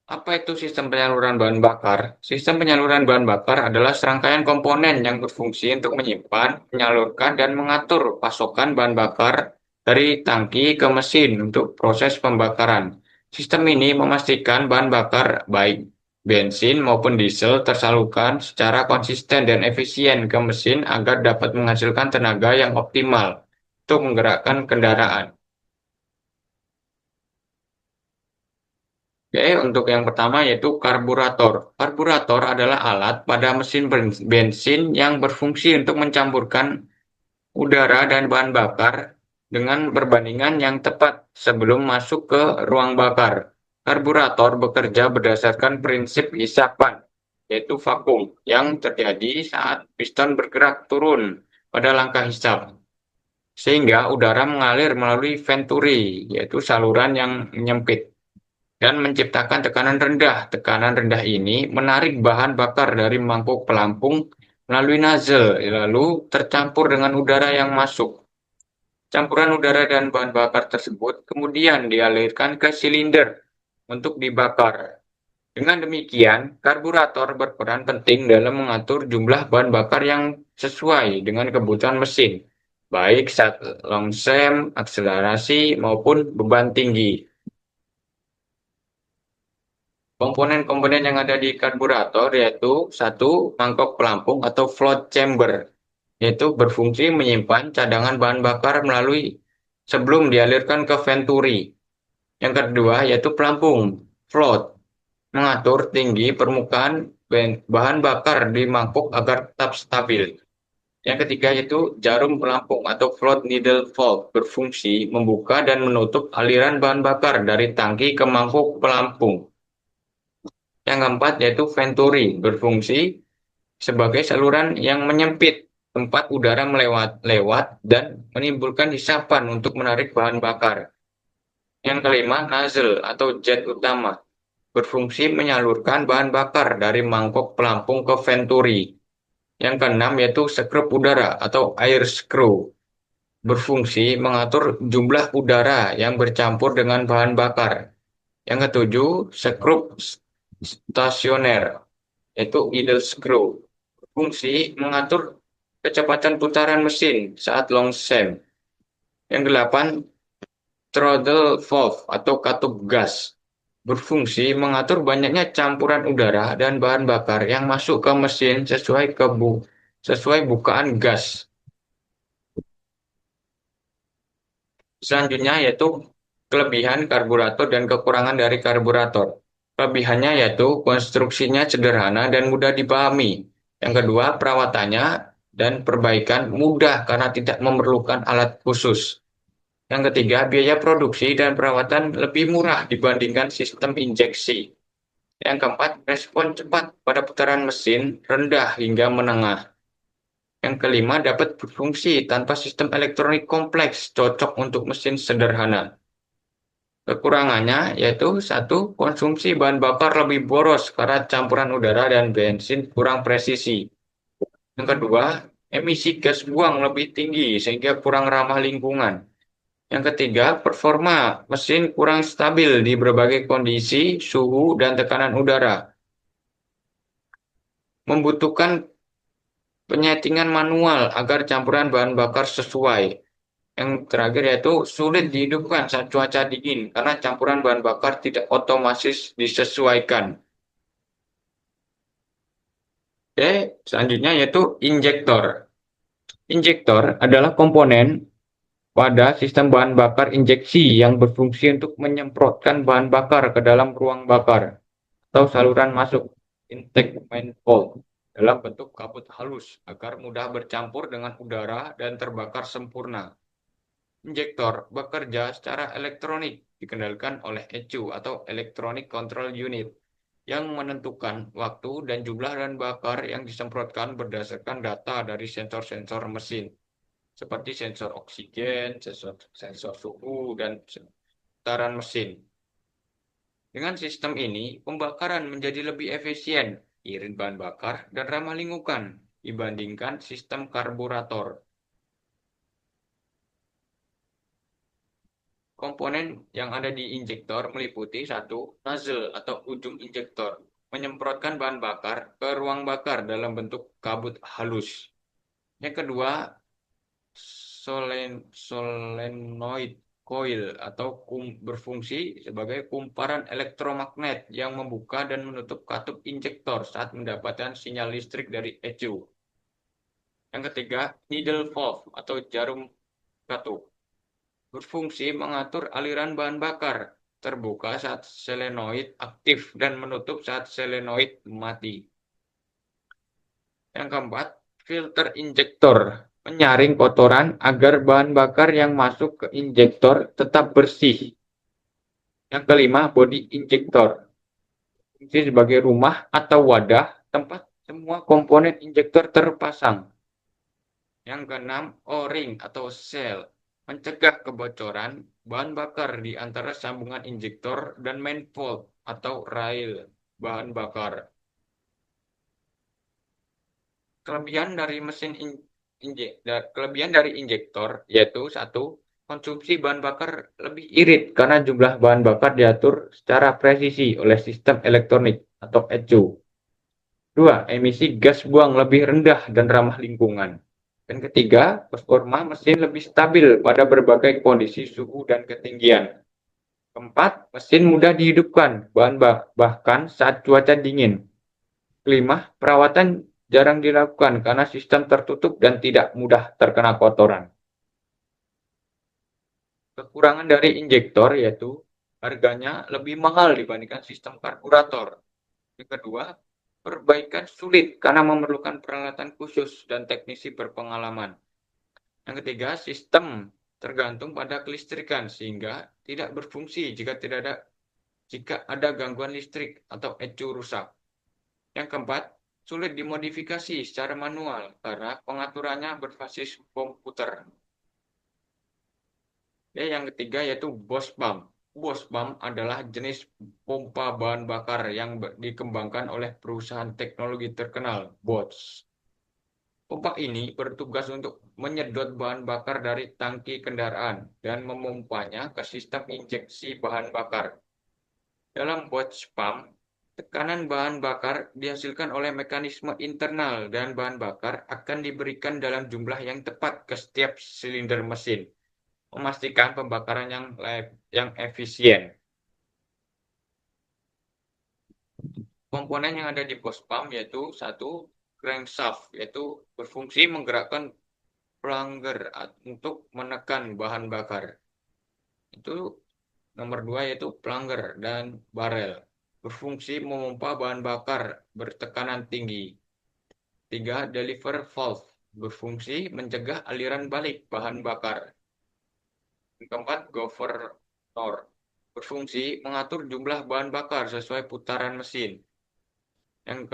Apa itu sistem penyaluran bahan bakar? Sistem penyaluran bahan bakar adalah serangkaian komponen yang berfungsi untuk menyimpan, menyalurkan, dan mengatur pasokan bahan bakar dari tangki ke mesin untuk proses pembakaran. Sistem ini memastikan bahan bakar baik bensin maupun diesel tersalurkan secara konsisten dan efisien ke mesin agar dapat menghasilkan tenaga yang optimal untuk menggerakkan kendaraan. Oke, untuk yang pertama yaitu karburator. Karburator adalah alat pada mesin bensin yang berfungsi untuk mencampurkan udara dan bahan bakar dengan perbandingan yang tepat sebelum masuk ke ruang bakar. Karburator bekerja berdasarkan prinsip hisapan, yaitu vakum, yang terjadi saat piston bergerak turun pada langkah hisap. Sehingga udara mengalir melalui venturi, yaitu saluran yang menyempit dan menciptakan tekanan rendah. Tekanan rendah ini menarik bahan bakar dari mangkuk pelampung melalui nozzle, lalu tercampur dengan udara yang masuk. Campuran udara dan bahan bakar tersebut kemudian dialirkan ke silinder untuk dibakar. Dengan demikian, karburator berperan penting dalam mengatur jumlah bahan bakar yang sesuai dengan kebutuhan mesin. baik saat longsem, akselerasi, maupun beban tinggi. Komponen-komponen yang ada di karburator yaitu satu, mangkok pelampung atau float chamber, yaitu berfungsi menyimpan cadangan bahan bakar melalui sebelum dialirkan ke venturi. Yang kedua yaitu pelampung, float, mengatur tinggi permukaan bahan bakar di mangkok agar tetap stabil. Yang ketiga yaitu jarum pelampung atau float needle valve, berfungsi membuka dan menutup aliran bahan bakar dari tangki ke mangkok pelampung. Yang keempat yaitu venturi, berfungsi sebagai saluran yang menyempit tempat udara lewat dan menimbulkan hisapan untuk menarik bahan bakar. Yang kelima, nozzle atau jet utama, berfungsi menyalurkan bahan bakar dari mangkok pelampung ke venturi. Yang keenam yaitu sekrup udara atau air screw, berfungsi mengatur jumlah udara yang bercampur dengan bahan bakar. Yang ketujuh, sekrup stasioner, yaitu idle screw, berfungsi mengatur kecepatan putaran mesin saat long stem. Yang delapan, throttle valve atau katup gas, berfungsi mengatur banyaknya campuran udara dan bahan bakar yang masuk ke mesin sesuai bukaan gas. Selanjutnya yaitu kelebihan karburator dan kekurangan dari karburator. Kelebihannya yaitu konstruksinya sederhana dan mudah dipahami. Yang kedua, perawatannya dan perbaikan mudah karena tidak memerlukan alat khusus. Yang ketiga, biaya produksi dan perawatan lebih murah dibandingkan sistem injeksi. Yang keempat, respon cepat pada putaran mesin rendah hingga menengah. Yang kelima, dapat berfungsi tanpa sistem elektronik kompleks, cocok untuk mesin sederhana. Kekurangannya yaitu satu, konsumsi bahan bakar lebih boros karena campuran udara dan bensin kurang presisi. Yang kedua, emisi gas buang lebih tinggi sehingga kurang ramah lingkungan. Yang ketiga, performa mesin kurang stabil di berbagai kondisi, suhu, dan tekanan udara. Membutuhkan penyetingan manual agar campuran bahan bakar sesuai. Yang terakhir yaitu sulit dihidupkan saat cuaca dingin karena campuran bahan bakar tidak otomatis disesuaikan. Oke, selanjutnya yaitu injektor. Injektor adalah komponen pada sistem bahan bakar injeksi yang berfungsi untuk menyemprotkan bahan bakar ke dalam ruang bakar atau saluran masuk intake manifold dalam bentuk kabut halus agar mudah bercampur dengan udara dan terbakar sempurna. Injektor bekerja secara elektronik, dikendalikan oleh ECU atau Electronic Control Unit, yang menentukan waktu dan jumlah bahan bakar yang disemprotkan berdasarkan data dari sensor-sensor mesin, seperti sensor oksigen, sensor suhu, dan putaran mesin. Dengan sistem ini, pembakaran menjadi lebih efisien, irit bahan bakar, dan ramah lingkungan dibandingkan sistem karburator. Komponen yang ada di injektor meliputi satu, nozzle atau ujung injektor, menyemprotkan bahan bakar ke ruang bakar dalam bentuk kabut halus. Yang kedua, solenoid coil atau berfungsi sebagai kumparan elektromagnet yang membuka dan menutup katup injektor saat mendapatkan sinyal listrik dari ECU. Yang ketiga, needle valve atau jarum katup, berfungsi mengatur aliran bahan bakar, terbuka saat solenoid aktif dan menutup saat solenoid mati. Yang keempat, filter injektor, menyaring kotoran agar bahan bakar yang masuk ke injektor tetap bersih. Yang kelima, body injektor, fungsi sebagai rumah atau wadah tempat semua komponen injektor terpasang. Yang keenam, O-ring atau sel, mencegah kebocoran bahan bakar di antara sambungan injektor dan manifold atau rail bahan bakar. Kelebihan dari kelebihan dari injektor yaitu satu, konsumsi bahan bakar lebih irit karena jumlah bahan bakar diatur secara presisi oleh sistem elektronik atau ECU. Dua, emisi gas buang lebih rendah dan ramah lingkungan. Dan ketiga, performa mesin lebih stabil pada berbagai kondisi suhu dan ketinggian. Keempat, mesin mudah dihidupkan, bahkan saat cuaca dingin. Kelima, perawatan jarang dilakukan karena sistem tertutup dan tidak mudah terkena kotoran. Kekurangan dari injektor yaitu harganya lebih mahal dibandingkan sistem karburator. Yang kedua, perbaikan sulit karena memerlukan peralatan khusus dan teknisi berpengalaman. Yang ketiga, sistem tergantung pada kelistrikan sehingga tidak berfungsi jika ada gangguan listrik atau ecu rusak. Yang keempat, sulit dimodifikasi secara manual karena pengaturannya berbasis komputer. Yang ketiga yaitu Bosch Pump. Bosch Pump adalah jenis pompa bahan bakar yang dikembangkan oleh perusahaan teknologi terkenal, Bosch. Pompa ini bertugas untuk menyedot bahan bakar dari tangki kendaraan dan memompanya ke sistem injeksi bahan bakar. Dalam Bosch Pump, tekanan bahan bakar dihasilkan oleh mekanisme internal dan bahan bakar akan diberikan dalam jumlah yang tepat ke setiap silinder mesin, memastikan pembakaran yang efisien. Komponen yang ada di Bosch Pump yaitu satu, crankshaft, yaitu berfungsi menggerakkan plunger untuk menekan bahan bakar. Itu nomor dua yaitu plunger dan barel. Berfungsi memompa bahan bakar bertekanan tinggi. Tiga, deliver valve. Berfungsi mencegah aliran balik bahan bakar. Yang keempat, governor. Berfungsi mengatur jumlah bahan bakar sesuai putaran mesin. Yang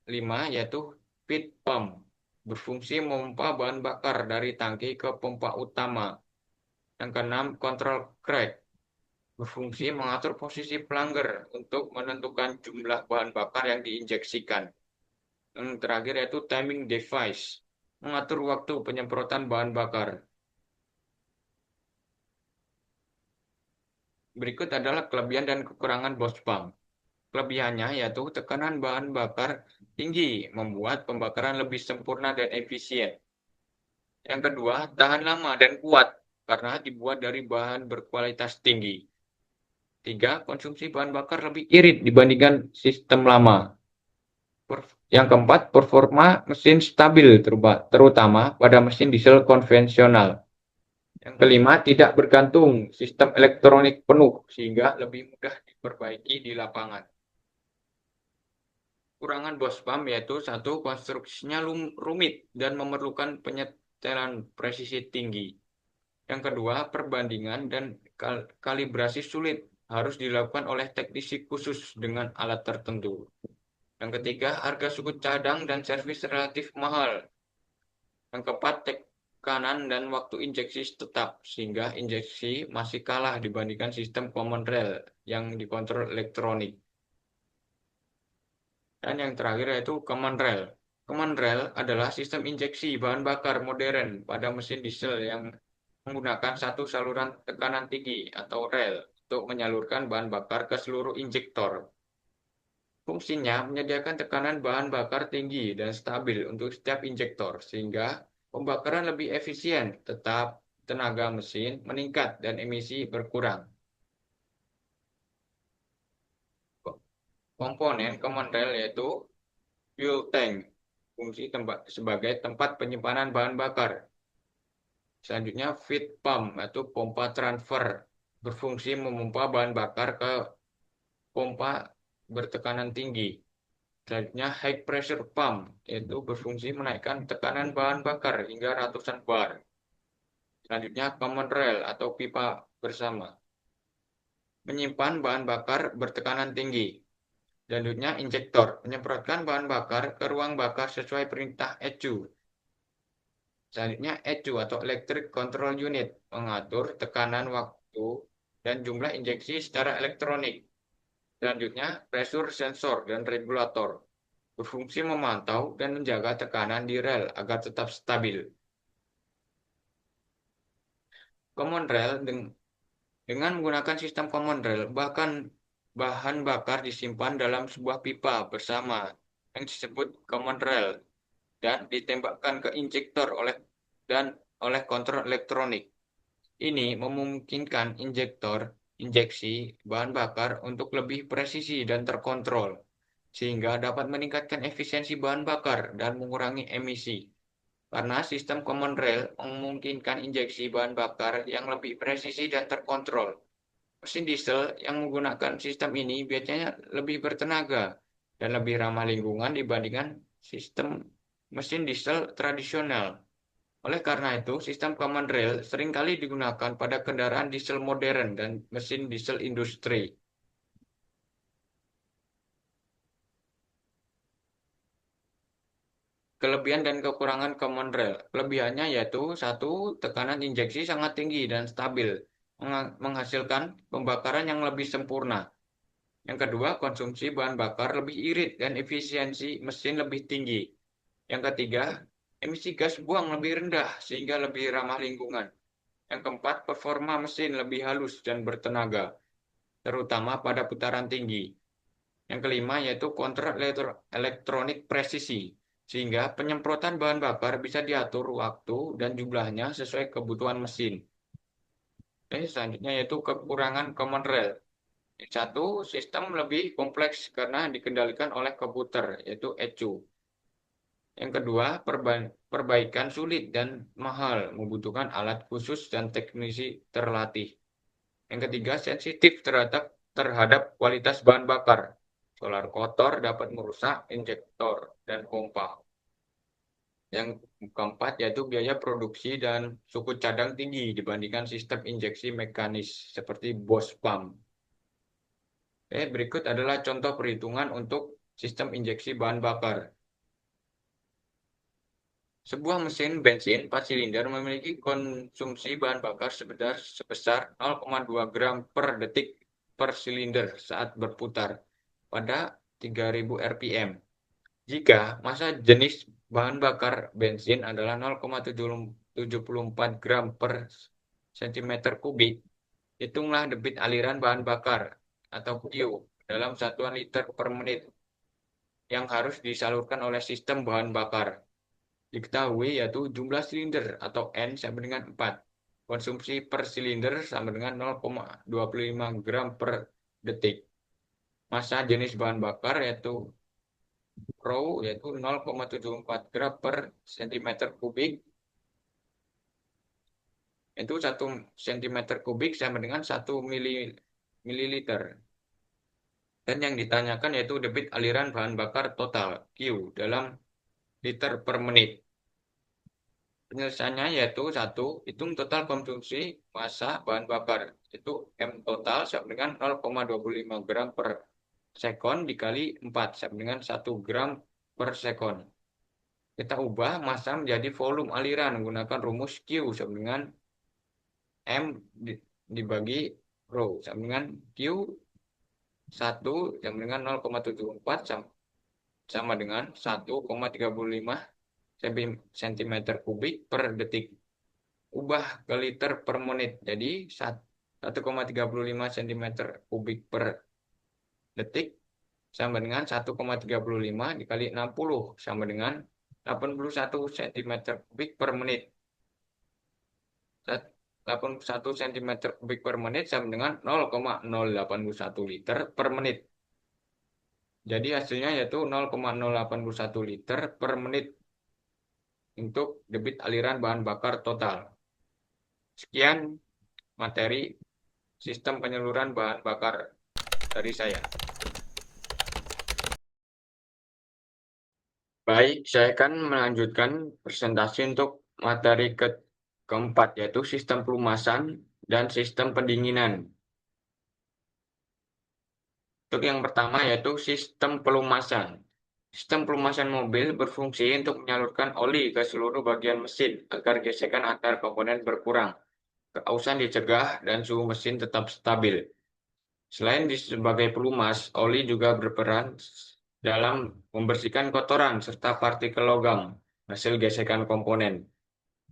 kelima yaitu feed pump. Berfungsi memompa bahan bakar dari tangki ke pompa utama. Yang keenam, control crank. Berfungsi mengatur posisi plunger untuk menentukan jumlah bahan bakar yang diinjeksikan. Yang terakhir yaitu timing device, mengatur waktu penyemprotan bahan bakar. Berikut adalah kelebihan dan kekurangan Bosch Pump. Kelebihannya yaitu tekanan bahan bakar tinggi, membuat pembakaran lebih sempurna dan efisien. Yang kedua, tahan lama dan kuat karena dibuat dari bahan berkualitas tinggi. Tiga, konsumsi bahan bakar lebih irit dibandingkan sistem lama. Yang keempat, performa mesin stabil terutama pada mesin diesel konvensional. Yang kelima, tidak bergantung sistem elektronik penuh sehingga lebih mudah diperbaiki di lapangan. Kurangan Bosch Pump yaitu satu, konstruksinya rumit dan memerlukan penyetelan presisi tinggi. Yang kedua, perbandingan dan kalibrasi sulit harus dilakukan oleh teknisi khusus dengan alat tertentu. Yang ketiga, harga suku cadang dan servis relatif mahal. Yang keempat, tekanan dan waktu injeksi tetap, sehingga injeksi masih kalah dibandingkan sistem common rail yang dikontrol elektronik. Dan yang terakhir yaitu common rail. Common rail adalah sistem injeksi bahan bakar modern pada mesin diesel yang menggunakan satu saluran tekanan tinggi atau rail untuk menyalurkan bahan bakar ke seluruh injektor. Fungsinya menyediakan tekanan bahan bakar tinggi dan stabil untuk setiap injektor, sehingga pembakaran lebih efisien, tetap tenaga mesin meningkat dan emisi berkurang. Komponen common rail yaitu fuel tank, fungsi sebagai tempat penyimpanan bahan bakar. Selanjutnya feed pump atau pompa transfer, berfungsi memompa bahan bakar ke pompa bertekanan tinggi. Selanjutnya high pressure pump, yaitu berfungsi menaikkan tekanan bahan bakar hingga ratusan bar. Selanjutnya common rail atau pipa bersama, menyimpan bahan bakar bertekanan tinggi. Selanjutnya injektor, menyemprotkan bahan bakar ke ruang bakar sesuai perintah ECU. Selanjutnya ECU atau Electric Control Unit, mengatur tekanan waktu dan jumlah injeksi secara elektronik. Selanjutnya pressure sensor dan regulator, berfungsi memantau dan menjaga tekanan di rel agar tetap stabil. Common rail dengan menggunakan sistem common rail, bahkan bahan bakar disimpan dalam sebuah pipa bersama yang disebut common rail. dan ditembakkan ke injektor oleh kontrol elektronik. Ini memungkinkan injeksi bahan bakar untuk lebih presisi dan terkontrol, sehingga dapat meningkatkan efisiensi bahan bakar dan mengurangi emisi. Karena sistem common rail memungkinkan injeksi bahan bakar yang lebih presisi dan terkontrol. Mesin diesel yang menggunakan sistem ini biasanya lebih bertenaga dan lebih ramah lingkungan dibandingkan sistem mesin diesel tradisional. Oleh karena itu, sistem common rail seringkali digunakan pada kendaraan diesel modern dan mesin diesel industri. Kelebihan dan kekurangan common rail. Kelebihannya yaitu satu, tekanan injeksi sangat tinggi dan stabil, menghasilkan pembakaran yang lebih sempurna. Yang kedua, konsumsi bahan bakar lebih irit dan efisiensi mesin lebih tinggi. Yang ketiga, emisi gas buang lebih rendah sehingga lebih ramah lingkungan. Yang keempat, performa mesin lebih halus dan bertenaga, terutama pada putaran tinggi. Yang kelima yaitu kontrol elektronik presisi, sehingga penyemprotan bahan bakar bisa diatur waktu dan jumlahnya sesuai kebutuhan mesin. Selanjutnya yaitu kekurangan common rail. Satu, sistem lebih kompleks karena dikendalikan oleh komputer, yaitu ECU. Yang kedua, perbaikan sulit dan mahal, membutuhkan alat khusus dan teknisi terlatih. Yang ketiga, sensitif terhadap kualitas bahan bakar. Solar kotor dapat merusak injektor dan pompa. Yang keempat, yaitu biaya produksi dan suku cadang tinggi dibandingkan sistem injeksi mekanis seperti Bosch pump. Berikut adalah contoh perhitungan untuk sistem injeksi bahan bakar. Sebuah mesin bensin 4 silinder memiliki konsumsi bahan bakar sebesar 0,2 gram per detik per silinder saat berputar pada 3000 rpm. Jika massa jenis bahan bakar bensin adalah 0,74 gram per cm kubik, hitunglah debit aliran bahan bakar atau Q dalam satuan liter per menit yang harus disalurkan oleh sistem bahan bakar. Diketahui yaitu jumlah silinder atau N sama dengan 4. Konsumsi per silinder sama dengan 0,25 gram per detik. Massa jenis bahan bakar yaitu Rho yaitu 0,74 gram per cm kubik. Itu 1 cm kubik sama dengan 1 mililiter. Dan yang ditanyakan yaitu debit aliran bahan bakar total Q dalam liter per menit. Penyelesaiannya yaitu satu, hitung total konsumsi massa bahan bakar. Itu M total sama dengan 0,25 gram per sekon dikali 4 sama dengan 1 gram per sekon. Kita ubah massa menjadi volume aliran menggunakan rumus Q sama dengan M dibagi rho sama dengan Q 1 sama dengan 0,74 sama dengan 1,35 cm kubik per detik. Ubah ke liter per menit. Jadi 1,35 cm kubik per detik sama dengan 1,35 dikali 60 sama dengan 81 cm kubik per menit. 81 cm kubik per menit sama dengan 0,081 liter per menit. Jadi hasilnya yaitu 0,081 liter per menit untuk debit aliran bahan bakar total. Sekian materi sistem penyaluran bahan bakar dari saya. Baik, saya akan melanjutkan presentasi untuk materi keempat, yaitu sistem pelumasan dan sistem pendinginan. Untuk yang pertama yaitu sistem pelumasan. Sistem pelumasan mobil berfungsi untuk menyalurkan oli ke seluruh bagian mesin agar gesekan antar komponen berkurang, keausan dicegah, dan suhu mesin tetap stabil. Selain sebagai pelumas, oli juga berperan dalam membersihkan kotoran serta partikel logam hasil gesekan komponen.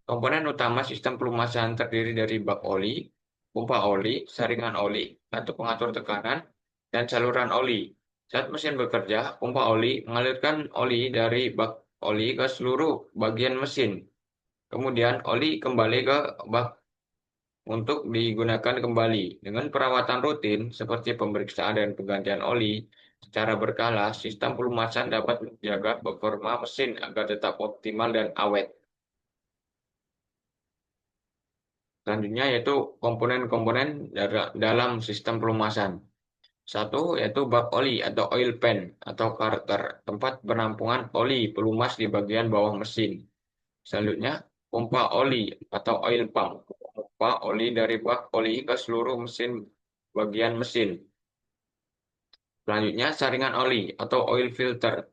Komponen utama sistem pelumasan terdiri dari bak oli, pompa oli, saringan oli, batu pengatur tekanan, dan saluran oli. Saat mesin bekerja, pompa oli mengalirkan oli dari bak oli ke seluruh bagian mesin. Kemudian oli kembali ke bak untuk digunakan kembali. Dengan perawatan rutin seperti pemeriksaan dan penggantian oli secara berkala, sistem pelumasan dapat menjaga performa mesin agar tetap optimal dan awet. Selanjutnya yaitu komponen-komponen dalam sistem pelumasan. Satu yaitu bak oli atau oil pan atau karter, tempat penampungan oli pelumas di bagian bawah mesin. Selanjutnya, pompa oli atau oil pump. Pompa oli dari bak oli ke seluruh bagian mesin. Selanjutnya, saringan oli atau oil filter.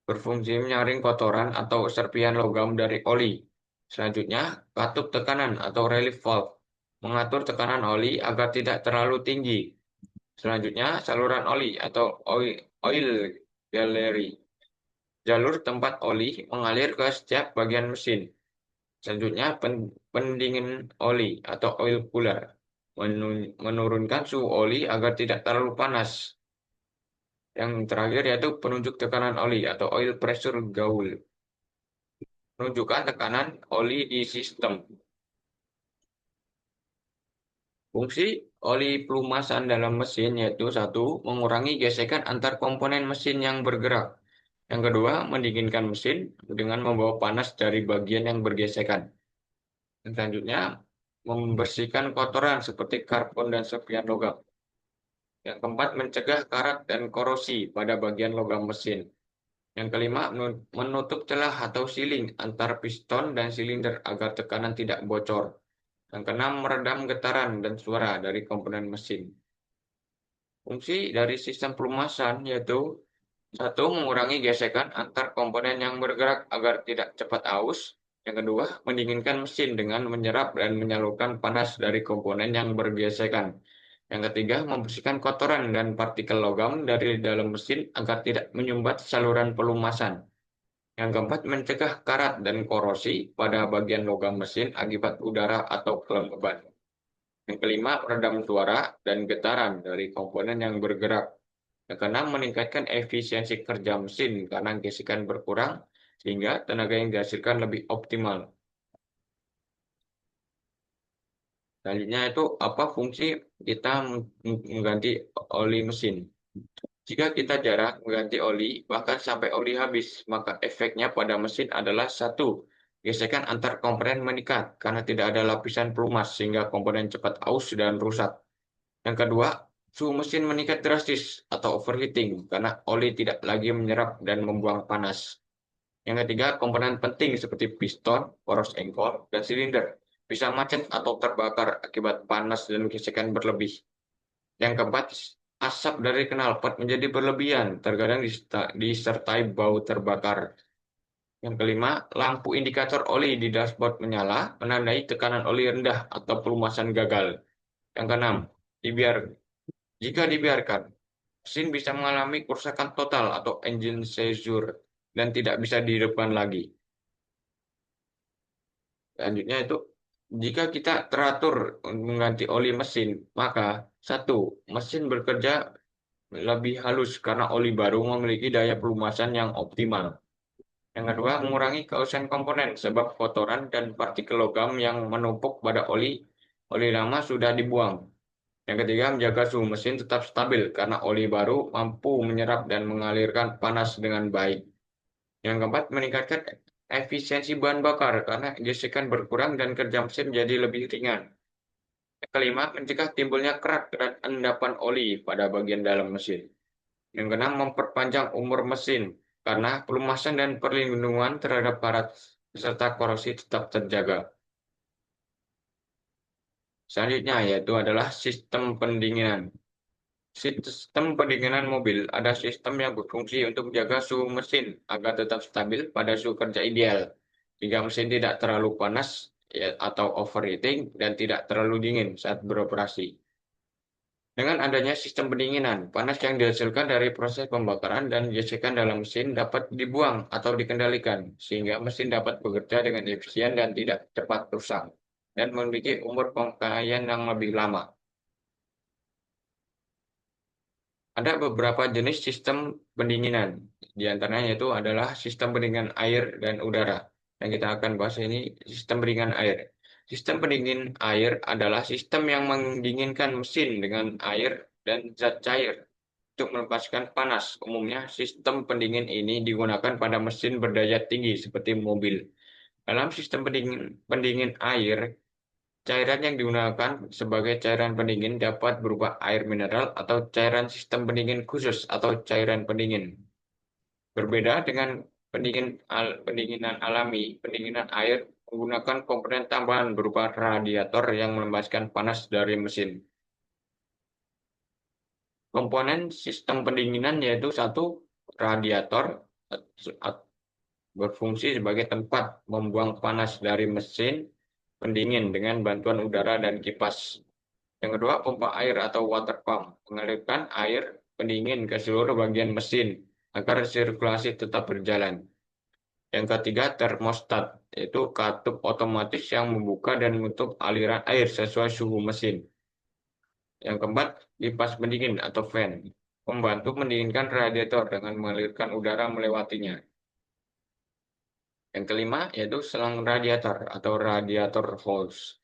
Berfungsi menyaring kotoran atau serpihan logam dari oli. Selanjutnya, katup tekanan atau relief valve. Mengatur tekanan oli agar tidak terlalu tinggi. Selanjutnya, saluran oli atau oil gallery. Jalur tempat oli mengalir ke setiap bagian mesin. Selanjutnya, pendingin oli atau oil cooler. Menurunkan suhu oli agar tidak terlalu panas. Yang terakhir yaitu penunjuk tekanan oli atau oil pressure gauge. Menunjukkan tekanan oli di sistem. Fungsi oli pelumasan dalam mesin yaitu satu, mengurangi gesekan antar komponen mesin yang bergerak. Yang kedua, mendinginkan mesin dengan membawa panas dari bagian yang bergesekan. Dan selanjutnya, membersihkan kotoran seperti karbon dan serpihan logam. Yang keempat, mencegah karat dan korosi pada bagian logam mesin. Yang kelima, menutup celah atau sealing antar piston dan silinder agar tekanan tidak bocor. Yang keenam, meredam getaran dan suara dari komponen mesin. Fungsi dari sistem pelumasan yaitu satu, mengurangi gesekan antar komponen yang bergerak agar tidak cepat aus. Yang kedua, mendinginkan mesin dengan menyerap dan menyalurkan panas dari komponen yang bergesekan. Yang ketiga, membersihkan kotoran dan partikel logam dari dalam mesin agar tidak menyumbat saluran pelumasan. Yang keempat, mencegah karat dan korosi pada bagian logam mesin akibat udara atau kelembaban. Yang kelima, meredam suara dan getaran dari komponen yang bergerak. Yang keenam, meningkatkan efisiensi kerja mesin karena gesekan berkurang sehingga tenaga yang dihasilkan lebih optimal. Selanjutnya itu apa fungsi kita mengganti oli mesin. Jika kita jarang mengganti oli, bahkan sampai oli habis, maka efeknya pada mesin adalah satu, gesekan antar komponen meningkat karena tidak ada lapisan pelumas sehingga komponen cepat aus dan rusak. Yang kedua, suhu mesin meningkat drastis atau overheating karena oli tidak lagi menyerap dan membuang panas. Yang ketiga, komponen penting seperti piston, poros engkol, dan silinder bisa macet atau terbakar akibat panas dan gesekan berlebih. Yang keempat, asap dari knalpot menjadi berlebihan, terkadang disertai bau terbakar. Yang kelima, lampu indikator oli di dashboard menyala, menandai tekanan oli rendah atau pelumasan gagal. Yang keenam, jika dibiarkan, mesin bisa mengalami kerusakan total atau engine seizure dan tidak bisa dihidupkan lagi. Selanjutnya itu, jika kita teratur mengganti oli mesin, maka satu, mesin bekerja lebih halus karena oli baru memiliki daya pelumasan yang optimal. Yang kedua, mengurangi keausan komponen sebab kotoran dan partikel logam yang menumpuk pada oli lama sudah dibuang. Yang ketiga, menjaga suhu mesin tetap stabil karena oli baru mampu menyerap dan mengalirkan panas dengan baik. Yang keempat, meningkatkan efisiensi bahan bakar karena gesekan berkurang dan kerja mesin menjadi lebih ringan. Yang kelima, mencegah timbulnya kerak dan endapan oli pada bagian dalam mesin. Yang keenam, memperpanjang umur mesin karena pelumasan dan perlindungan terhadap karat serta korosi tetap terjaga. Selanjutnya yaitu adalah sistem pendinginan. Sistem pendinginan mobil ada sistem yang berfungsi untuk menjaga suhu mesin agar tetap stabil pada suhu kerja ideal, sehingga mesin tidak terlalu panas atau overheating dan tidak terlalu dingin saat beroperasi. Dengan adanya sistem pendinginan, panas yang dihasilkan dari proses pembakaran dan gesekan dalam mesin dapat dibuang atau dikendalikan, sehingga mesin dapat bekerja dengan efisien dan tidak cepat rusak, dan memiliki umur pemakaian yang lebih lama. Ada beberapa jenis sistem pendinginan. Di antaranya yaitu adalah sistem pendingin air dan udara. Yang kita akan bahas ini sistem pendingin air. Sistem pendingin air adalah sistem yang mendinginkan mesin dengan air dan zat cair untuk melepaskan panas. Umumnya sistem pendingin ini digunakan pada mesin berdaya tinggi seperti mobil. Dalam sistem pendingin air, cairan yang digunakan sebagai cairan pendingin dapat berupa air mineral atau cairan sistem pendingin khusus atau cairan pendingin. Berbeda dengan pendinginan alami, pendinginan air menggunakan komponen tambahan berupa radiator yang melepaskan panas dari mesin. Komponen sistem pendinginan yaitu satu, radiator berfungsi sebagai tempat membuang panas dari mesin pendingin dengan bantuan udara dan kipas. Yang kedua, pompa air atau water pump, mengalirkan air pendingin ke seluruh bagian mesin agar sirkulasi tetap berjalan. Yang ketiga, termostat, yaitu katup otomatis yang membuka dan menutup aliran air sesuai suhu mesin. Yang keempat, kipas pendingin atau fan, membantu mendinginkan radiator dengan mengalirkan udara melewatinya. Yang kelima, yaitu selang radiator atau radiator hose,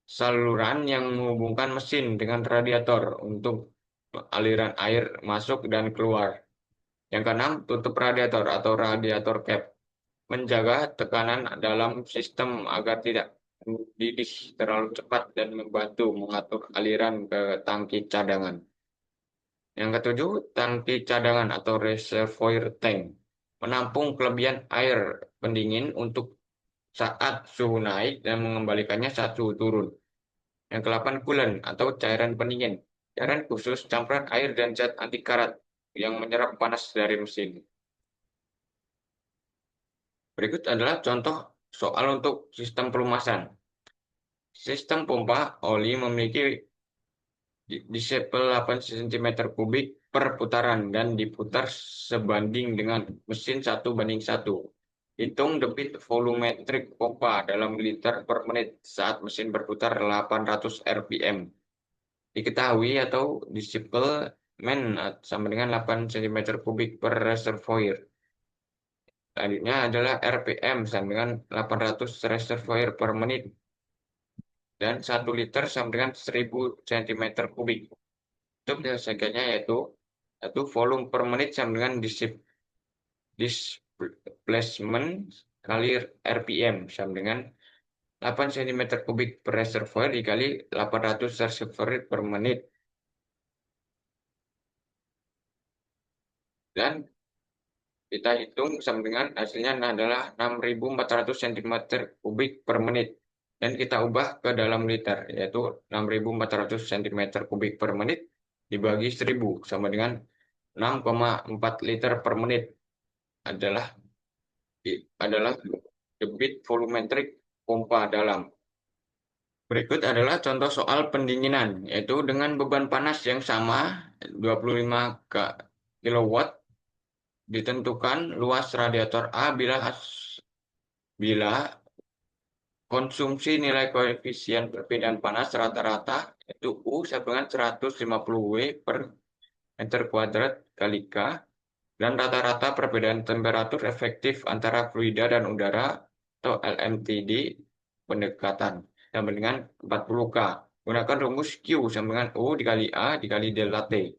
saluran yang menghubungkan mesin dengan radiator untuk aliran air masuk dan keluar. Yang keenam, tutup radiator atau radiator cap, menjaga tekanan dalam sistem agar tidak mendidih terlalu cepat dan membantu mengatur aliran ke tangki cadangan. Yang ketujuh, tangki cadangan atau reservoir tank, menampung kelebihan air pendingin untuk saat suhu naik dan mengembalikannya saat suhu turun. Yang kedelapan, coolant atau cairan pendingin, cairan khusus campuran air dan zat anti karat yang menyerap panas dari mesin. Berikut adalah contoh soal untuk sistem pelumasan. Sistem pompa oli memiliki disable 8 cm3 per putaran dan diputar sebanding dengan mesin 1:1. Hitung debit volumetrik pompa dalam liter per menit saat mesin berputar 800 rpm. Diketahui atau disablement sama dengan 8 cm3 per reservoir. Selanjutnya adalah RPM sama dengan 800 reservoir per menit. Dan 1 liter sama dengan 1000 cm3. Untuk penyelesaiannya yaitu volume per menit sama dengan displacement kali RPM sama dengan 8 cm3 per reservoir dikali 800 reservoir per menit. Dan kita hitung sama dengan hasilnya adalah 6.400 cm3 per menit. Dan kita ubah ke dalam liter, yaitu 6.400 cm3 per menit dibagi 1000 sama dengan 6,4 liter per menit adalah debit volumetrik pompa dalam. Berikut adalah contoh soal pendinginan, yaitu dengan beban panas yang sama 25 kW ditentukan luas radiator A bila konsumsi nilai koefisien perbedaan panas rata-rata yaitu U sama dengan 150 W per meter kuadrat kali K dan rata-rata perbedaan temperatur efektif antara fluida dan udara atau LMTD pendekatan sama dengan 40 K. Gunakan rumus Q sama dengan U dikali A dikali delta T.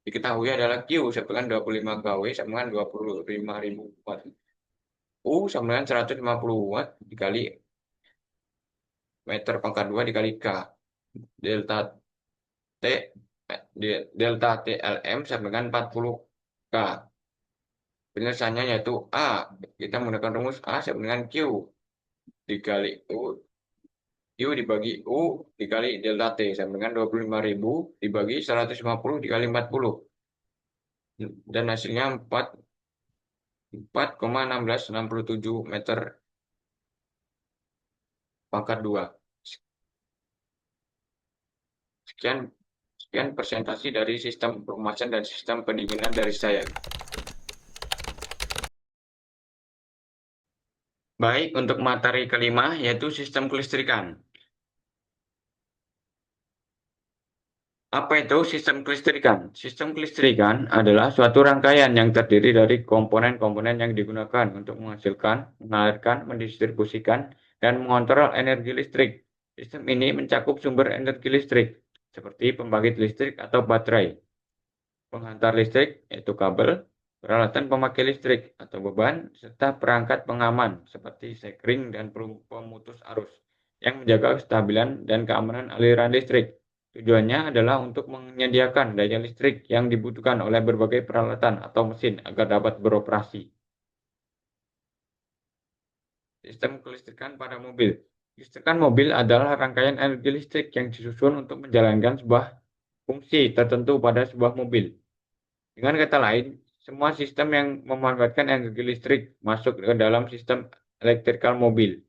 Diketahui adalah Q sama dengan 25 kW sama dengan 25.000 watt. U sama dengan 150 watt dikali meter pangkat 2 dikali K. Delta T delta TLM sama dengan 40 K. Penyelesaiannya yaitu A. Kita menggunakan rumus A sama dengan Q dikali U. Q dibagi U dikali delta T sama dengan 25.000 dibagi 150 dikali 40. Dan hasilnya 4,1667 meter pangkat 2. Sekian presentasi dari sistem perumahan dan sistem pendinginan dari saya. Baik, untuk materi kelima yaitu sistem kelistrikan. Apa itu sistem kelistrikan? Sistem kelistrikan adalah suatu rangkaian yang terdiri dari komponen-komponen yang digunakan untuk menghasilkan, mengalirkan, mendistribusikan, dan mengontrol energi listrik. Sistem ini mencakup sumber energi listrik, seperti pembangkit listrik atau baterai, penghantar listrik, yaitu kabel, peralatan pemakai listrik atau beban, serta perangkat pengaman, seperti sekring dan pemutus arus, yang menjaga kestabilan dan keamanan aliran listrik. Tujuannya adalah untuk menyediakan daya listrik yang dibutuhkan oleh berbagai peralatan atau mesin agar dapat beroperasi. Sistem kelistrikan pada mobil. Kelistrikan mobil adalah rangkaian energi listrik yang disusun untuk menjalankan sebuah fungsi tertentu pada sebuah mobil. Dengan kata lain, semua sistem yang memanfaatkan energi listrik masuk ke dalam sistem elektrikal mobil.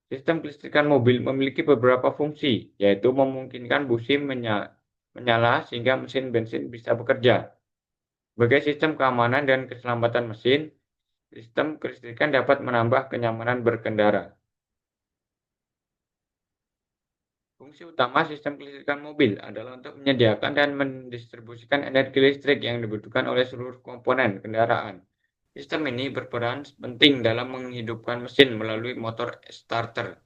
Sistem kelistrikan mobil memiliki beberapa fungsi, yaitu memungkinkan busi menyala sehingga mesin bensin bisa bekerja. Sebagai sistem keamanan dan keselamatan mesin, sistem kelistrikan dapat menambah kenyamanan berkendara. Fungsi utama sistem kelistrikan mobil adalah untuk menyediakan dan mendistribusikan energi listrik yang dibutuhkan oleh seluruh komponen kendaraan. Sistem ini berperan penting dalam menghidupkan mesin melalui motor starter,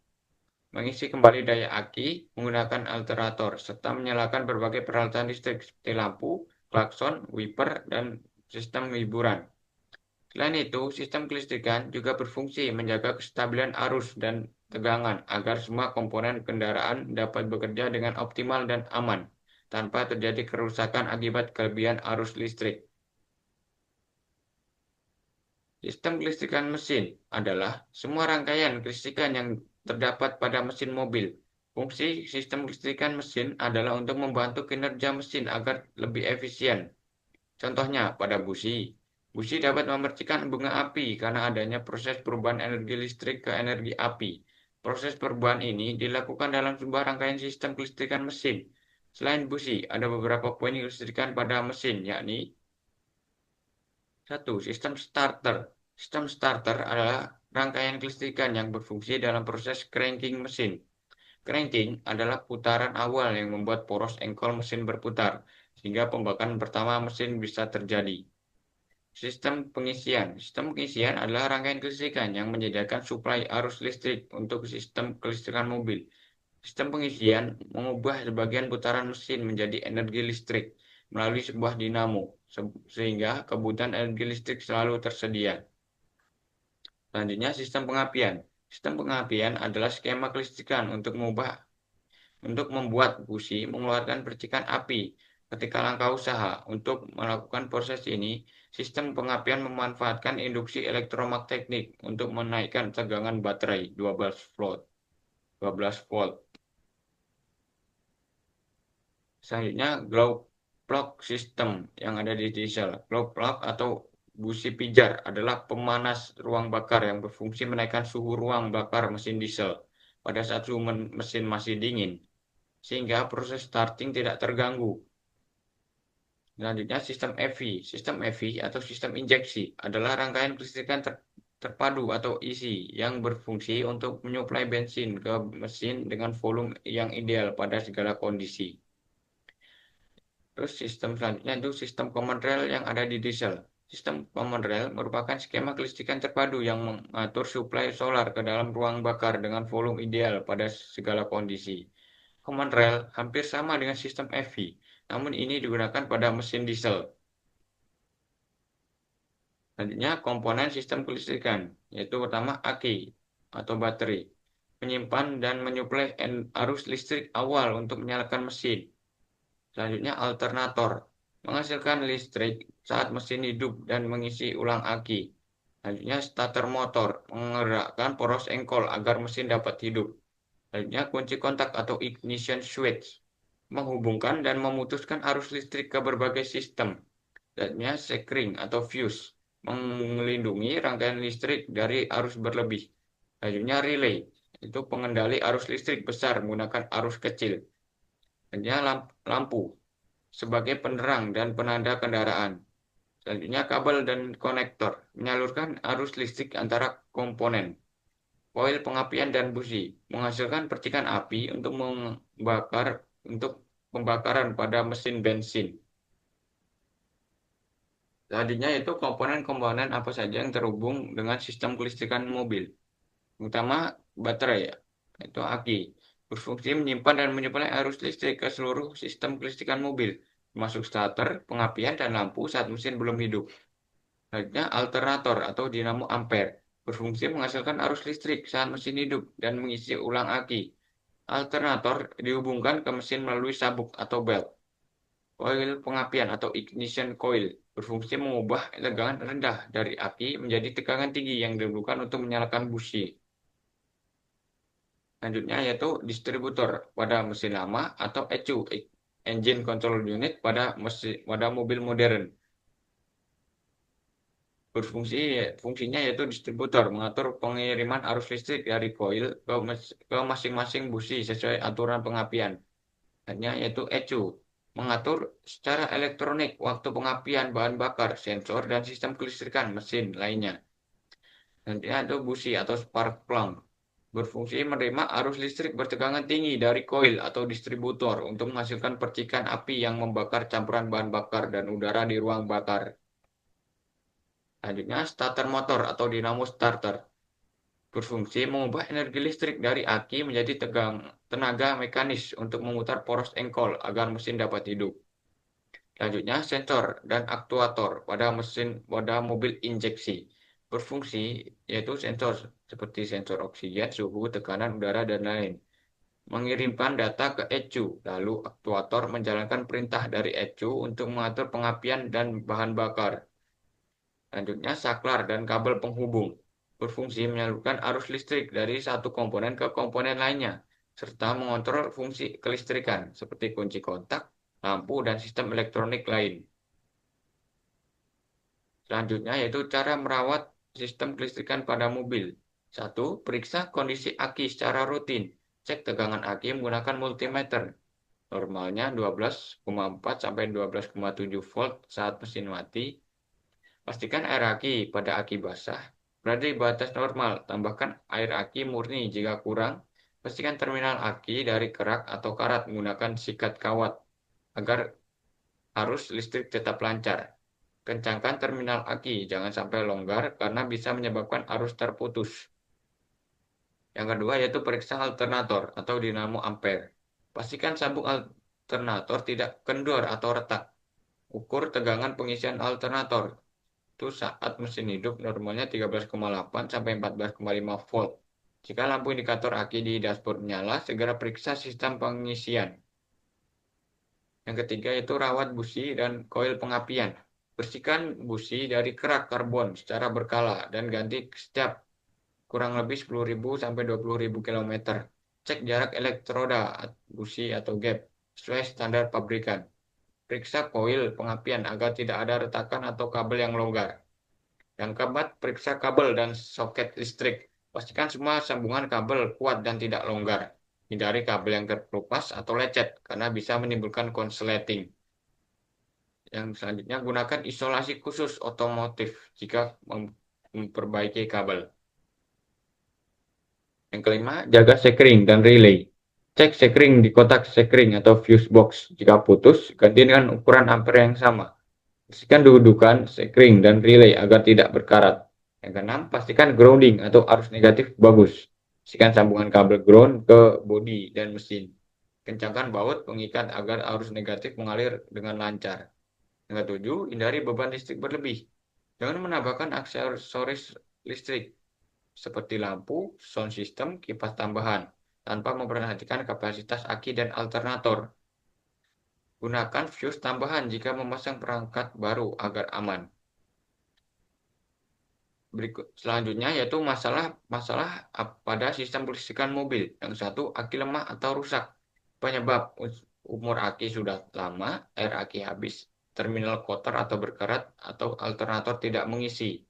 mengisi kembali daya aki menggunakan alterator, serta menyalakan berbagai peralatan listrik seperti lampu, klakson, wiper, dan sistem hiburan. Selain itu, sistem kelistrikan juga berfungsi menjaga kestabilan arus dan tegangan agar semua komponen kendaraan dapat bekerja dengan optimal dan aman, tanpa terjadi kerusakan akibat kelebihan arus listrik. Sistem kelistrikan mesin adalah semua rangkaian kelistrikan yang terdapat pada mesin mobil. Fungsi sistem kelistrikan mesin adalah untuk membantu kinerja mesin agar lebih efisien. Contohnya pada busi. Busi dapat memercikan bunga api karena adanya proses perubahan energi listrik ke energi api. Proses perubahan ini dilakukan dalam sebuah rangkaian sistem kelistrikan mesin. Selain busi, ada beberapa poin kelistrikan pada mesin, yakni 1. Sistem starter. Sistem starter adalah rangkaian kelistrikan yang berfungsi dalam proses cranking mesin. Cranking adalah putaran awal yang membuat poros engkol mesin berputar, sehingga pembakaran pertama mesin bisa terjadi. Sistem pengisian. Sistem pengisian adalah rangkaian kelistrikan yang menyediakan suplai arus listrik untuk sistem kelistrikan mobil. Sistem pengisian mengubah sebagian putaran mesin menjadi energi listrik melalui sebuah dinamo, sehingga kebutuhan energi listrik selalu tersedia. Selanjutnya, sistem pengapian. Sistem pengapian adalah skema kelistrikan untuk membuat busi mengeluarkan percikan api ketika langkah usaha. Untuk melakukan proses ini, sistem pengapian memanfaatkan induksi elektromagnetik untuk menaikkan tegangan baterai 12 volt. 12 volt. Selanjutnya, glow plug system yang ada di diesel. Glow plug atau busi pijar adalah pemanas ruang bakar yang berfungsi menaikkan suhu ruang bakar mesin diesel pada saat suhu mesin masih dingin, sehingga proses starting tidak terganggu. Selanjutnya, sistem EV. Sistem EV atau sistem injeksi adalah rangkaian kelistrikan terpadu atau isi yang berfungsi untuk menyuplai bensin ke mesin dengan volume yang ideal pada segala kondisi. Terus sistem selanjutnya itu sistem command rail yang ada di diesel. Sistem command rail merupakan skema kelistrikan terpadu yang mengatur suplai solar ke dalam ruang bakar dengan volume ideal pada segala kondisi. Command rail hampir sama dengan sistem EV, namun ini digunakan pada mesin diesel. Selanjutnya komponen sistem kelistrikan, yaitu pertama aki atau baterai, menyimpan dan menyuplai arus listrik awal untuk menyalakan mesin. Selanjutnya alternator, menghasilkan listrik saat mesin hidup dan mengisi ulang aki. Selanjutnya starter motor, menggerakkan poros engkol agar mesin dapat hidup. Selanjutnya kunci kontak atau ignition switch, menghubungkan dan memutuskan arus listrik ke berbagai sistem. Selanjutnya sekring atau fuse, melindungi rangkaian listrik dari arus berlebih. Selanjutnya relay, itu pengendali arus listrik besar menggunakan arus kecil. Selanjutnya lampu, sebagai penerang dan penanda kendaraan. Selanjutnya kabel dan konektor, menyalurkan arus listrik antara komponen. Koil pengapian dan busi, menghasilkan percikan api untuk membakar untuk pembakaran pada mesin bensin. Tadinya itu komponen-komponen apa saja yang terhubung dengan sistem kelistrikan mobil, terutama baterai ya, itu aki. Berfungsi menyimpan dan menyuplai arus listrik ke seluruh sistem kelistrikan mobil, termasuk starter, pengapian, dan lampu saat mesin belum hidup. Selanjutnya, alternator atau dinamo ampere berfungsi menghasilkan arus listrik saat mesin hidup dan mengisi ulang aki. Alternator dihubungkan ke mesin melalui sabuk atau belt. Koil pengapian atau ignition coil berfungsi mengubah tegangan rendah dari aki menjadi tegangan tinggi yang diperlukan untuk menyalakan busi. Selanjutnya yaitu distributor pada mesin lama atau ECU, engine control unit pada mobil modern. Fungsinya yaitu distributor mengatur pengiriman arus listrik dari koil ke masing-masing busi sesuai aturan pengapian. Hanya yaitu ECU mengatur secara elektronik waktu pengapian bahan bakar, sensor, dan sistem kelistrikan mesin lainnya. Nanti ada busi atau spark plug berfungsi menerima arus listrik bertegangan tinggi dari koil atau distributor untuk menghasilkan percikan api yang membakar campuran bahan bakar dan udara di ruang bakar. Selanjutnya, starter motor atau dinamo starter berfungsi mengubah energi listrik dari aki menjadi tenaga mekanis untuk memutar poros engkol agar mesin dapat hidup. Selanjutnya, sensor dan aktuator pada mobil injeksi berfungsi yaitu sensor seperti sensor oksigen, suhu, tekanan udara, dan lain. Mengirimkan data ke ECU, lalu aktuator menjalankan perintah dari ECU untuk mengatur pengapian dan bahan bakar. Selanjutnya, saklar dan kabel penghubung berfungsi menyalurkan arus listrik dari satu komponen ke komponen lainnya, serta mengontrol fungsi kelistrikan seperti kunci kontak, lampu, dan sistem elektronik lain. Selanjutnya yaitu cara merawat sistem kelistrikan pada mobil. 1. Periksa kondisi aki secara rutin. Cek tegangan aki menggunakan multimeter. Normalnya 12,4 sampai 12,7 volt saat mesin mati. Pastikan air aki pada aki basah berada di batas normal. Tambahkan air aki murni jika kurang. Pastikan terminal aki dari kerak atau karat menggunakan sikat kawat agar arus listrik tetap lancar. Kencangkan terminal aki, jangan sampai longgar karena bisa menyebabkan arus terputus. Yang kedua yaitu periksa alternator atau dinamo ampere. Pastikan sabuk alternator tidak kendor atau retak. Ukur tegangan pengisian alternator. Itu saat mesin hidup normalnya 13,8 sampai 14,5 volt. Jika lampu indikator aki di dashboard menyala, segera periksa sistem pengisian. Yang ketiga yaitu rawat busi dan koil pengapian. Bersihkan busi dari kerak karbon secara berkala dan ganti setiap kurang lebih 10.000 sampai 20.000 km. Cek jarak elektroda busi atau gap sesuai standar pabrikan. Periksa koil pengapian agar tidak ada retakan atau kabel yang longgar. Yang keempat, periksa kabel dan soket listrik. Pastikan semua sambungan kabel kuat dan tidak longgar. Hindari kabel yang terkelupas atau lecet karena bisa menimbulkan konsleting. Yang selanjutnya, gunakan isolasi khusus otomotif jika memperbaiki kabel. Yang kelima, jaga sekring dan relay. Cek sekring di kotak sekring atau fuse box. Jika putus, ganti dengan ukuran ampere yang sama. Pastikan dudukan sekring dan relay agar tidak berkarat. Yang keenam, pastikan grounding atau arus negatif bagus. Pastikan sambungan kabel ground ke bodi dan mesin. Kencangkan baut pengikat agar arus negatif mengalir dengan lancar. Yang ketujuh, hindari beban listrik berlebih. Jangan menambahkan aksesoris listrik seperti lampu, sound system, kipas tambahan, tanpa memperhatikan kapasitas aki dan alternator. Gunakan fuse tambahan jika memasang perangkat baru agar aman. Selanjutnya yaitu masalah pada sistem kelistrikan mobil. Yang satu, aki lemah atau rusak. Penyebab umur aki sudah lama, air aki habis, terminal kotor atau berkarat, atau alternator tidak mengisi.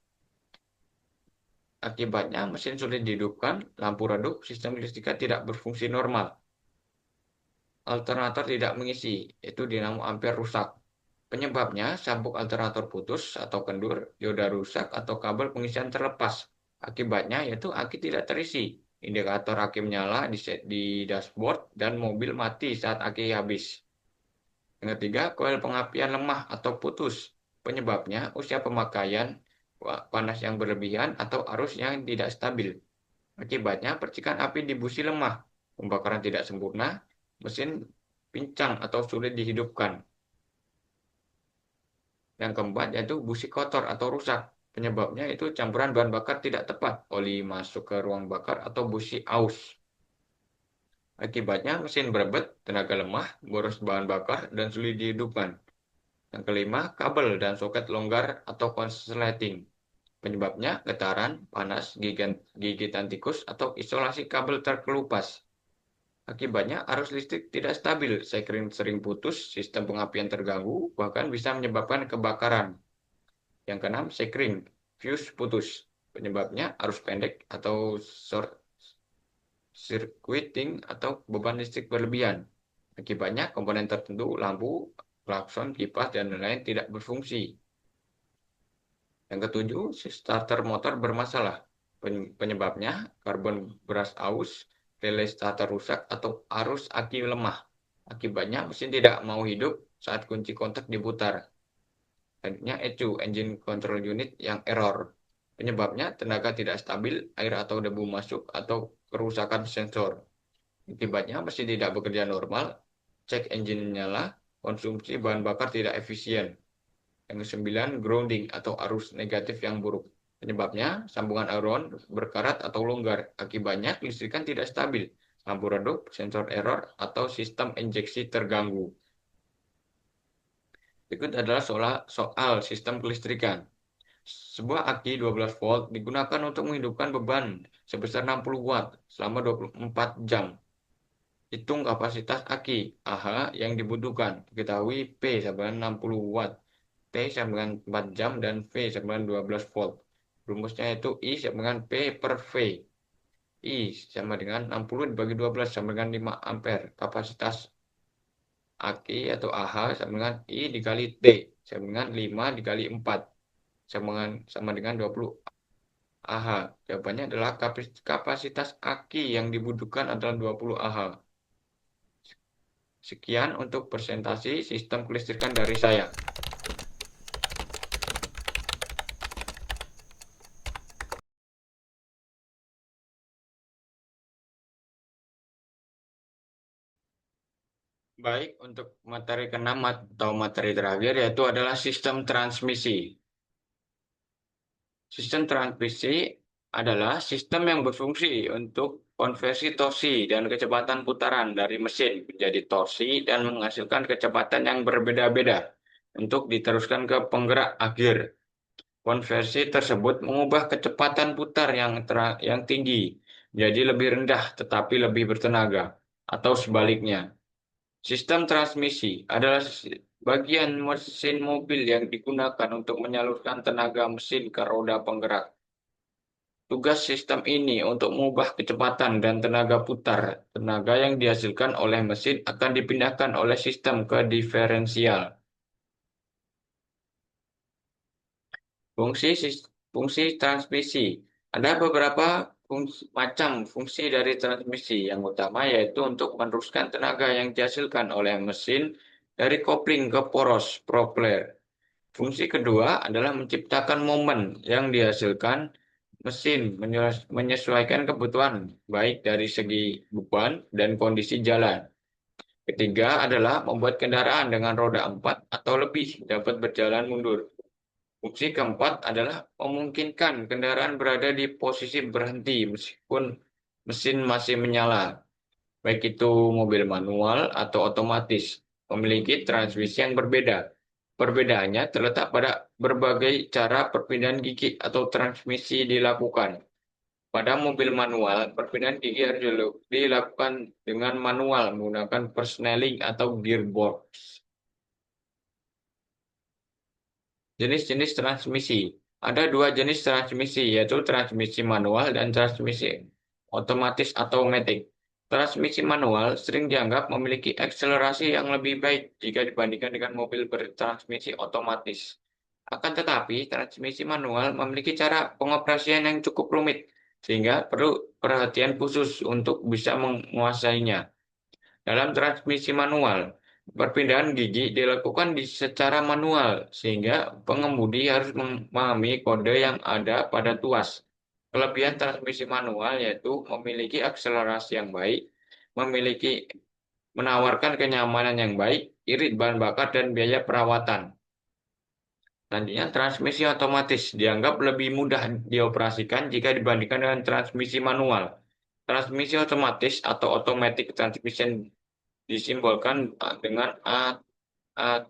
Akibatnya mesin sulit dihidupkan, lampu redup, sistem kelistrikan tidak berfungsi normal. Alternator tidak mengisi, yaitu dinamo ampere rusak. Penyebabnya sabuk alternator putus atau kendur, dioda rusak, atau kabel pengisian terlepas. Akibatnya yaitu aki tidak terisi, indikator aki menyala di dashboard, dan mobil mati saat aki habis. Yang ketiga, koil pengapian lemah atau putus. Penyebabnya usia pemakaian, panas yang berlebihan, atau arus yang tidak stabil. Akibatnya percikan api di busi lemah, pembakaran tidak sempurna, mesin pincang atau sulit dihidupkan. Yang keempat yaitu busi kotor atau rusak. Penyebabnya itu campuran bahan bakar tidak tepat, oli masuk ke ruang bakar atau busi aus. Akibatnya mesin berebet, tenaga lemah, boros bahan bakar, dan sulit dihidupkan. Yang kelima, kabel dan soket longgar atau konsleting. Penyebabnya getaran, panas, gigitan tikus, atau isolasi kabel terkelupas. Akibatnya arus listrik tidak stabil, sekring sering putus, sistem pengapian terganggu, bahkan bisa menyebabkan kebakaran. Yang keenam, sekring, fuse putus. Penyebabnya arus pendek atau short circuiting atau beban listrik berlebihan. Akibatnya komponen tertentu, lampu, klakson, kipas, dan lain-lain tidak berfungsi. Yang ketujuh, starter motor bermasalah. Penyebabnya karbon beras aus, relay starter rusak, atau arus aki lemah. Akibatnya mesin tidak mau hidup saat kunci kontak diputar. Selanjutnya ECU, Engine Control Unit yang error. Penyebabnya tenaga tidak stabil, air atau debu masuk, atau kerusakan sensor. Akibatnya mesin tidak bekerja normal, cek engine nyala, konsumsi bahan bakar tidak efisien. Yang kesembilan, grounding atau arus negatif yang buruk. Penyebabnya sambungan argon berkarat atau longgar. Akibatnya kelistrikan tidak stabil, lampu redup, sensor error, atau sistem injeksi terganggu. Berikut adalah soal sistem kelistrikan. Sebuah aki 12 volt digunakan untuk menghidupkan beban sebesar 60 watt selama 24 jam. Hitung kapasitas aki AH yang dibutuhkan. Diketahui P sama dengan 60 watt, T sama dengan 4 jam, dan V sama dengan 12 volt. Rumusnya itu I sama dengan P per V. I sama dengan 60 dibagi 12 sama dengan 5 ampere. Kapasitas aki atau AH sama dengan I dikali T sama dengan 5 dikali 4 sama dengan 20 AH. Jawabannya adalah kapasitas aki yang dibutuhkan adalah 20 AH. Sekian untuk presentasi sistem kelistrikan dari saya. Baik, untuk materi keenam atau materi terakhir yaitu adalah sistem transmisi. Sistem transmisi adalah sistem yang berfungsi untuk konversi torsi dan kecepatan putaran dari mesin menjadi torsi dan menghasilkan kecepatan yang berbeda-beda untuk diteruskan ke penggerak akhir. Konversi tersebut mengubah kecepatan putar yang tinggi menjadi lebih rendah tetapi lebih bertenaga, atau sebaliknya. Sistem transmisi adalah bagian mesin mobil yang digunakan untuk menyalurkan tenaga mesin ke roda penggerak. Tugas sistem ini untuk mengubah kecepatan dan tenaga putar. Tenaga yang dihasilkan oleh mesin akan dipindahkan oleh sistem ke diferensial. Fungsi transmisi. Ada beberapa macam fungsi dari transmisi. Yang utama yaitu untuk meneruskan tenaga yang dihasilkan oleh mesin dari kopling ke poros propeller. Fungsi kedua adalah menciptakan momen yang dihasilkan mesin menyesuaikan kebutuhan baik dari segi beban dan kondisi jalan. Ketiga adalah membuat kendaraan dengan roda 4 atau lebih dapat berjalan mundur. Fungsi keempat adalah memungkinkan kendaraan berada di posisi berhenti meskipun mesin masih menyala, baik itu mobil manual atau otomatis, memiliki transmisi yang berbeda. Perbedaannya terletak pada berbagai cara perpindahan gigi atau transmisi dilakukan. Pada mobil manual, perpindahan gigi harus dilakukan dengan manual menggunakan persneling atau gearbox. Jenis-jenis transmisi. Ada dua jenis transmisi, yaitu transmisi manual dan transmisi otomatis atau matic. Transmisi manual sering dianggap memiliki akselerasi yang lebih baik jika dibandingkan dengan mobil bertransmisi otomatis. Akan tetapi, transmisi manual memiliki cara pengoperasian yang cukup rumit, sehingga perlu perhatian khusus untuk bisa menguasainya. Dalam transmisi manual, Perpindahan gigi dilakukan secara manual, sehingga pengemudi harus memahami kode yang ada pada tuas. Kelebihan transmisi manual yaitu memiliki akselerasi yang baik, memiliki menawarkan kenyamanan yang baik, irit bahan bakar, dan biaya perawatan. Selanjutnya, transmisi otomatis dianggap lebih mudah dioperasikan jika dibandingkan dengan transmisi manual. Transmisi otomatis atau automatic transmission disimbolkan dengan AT,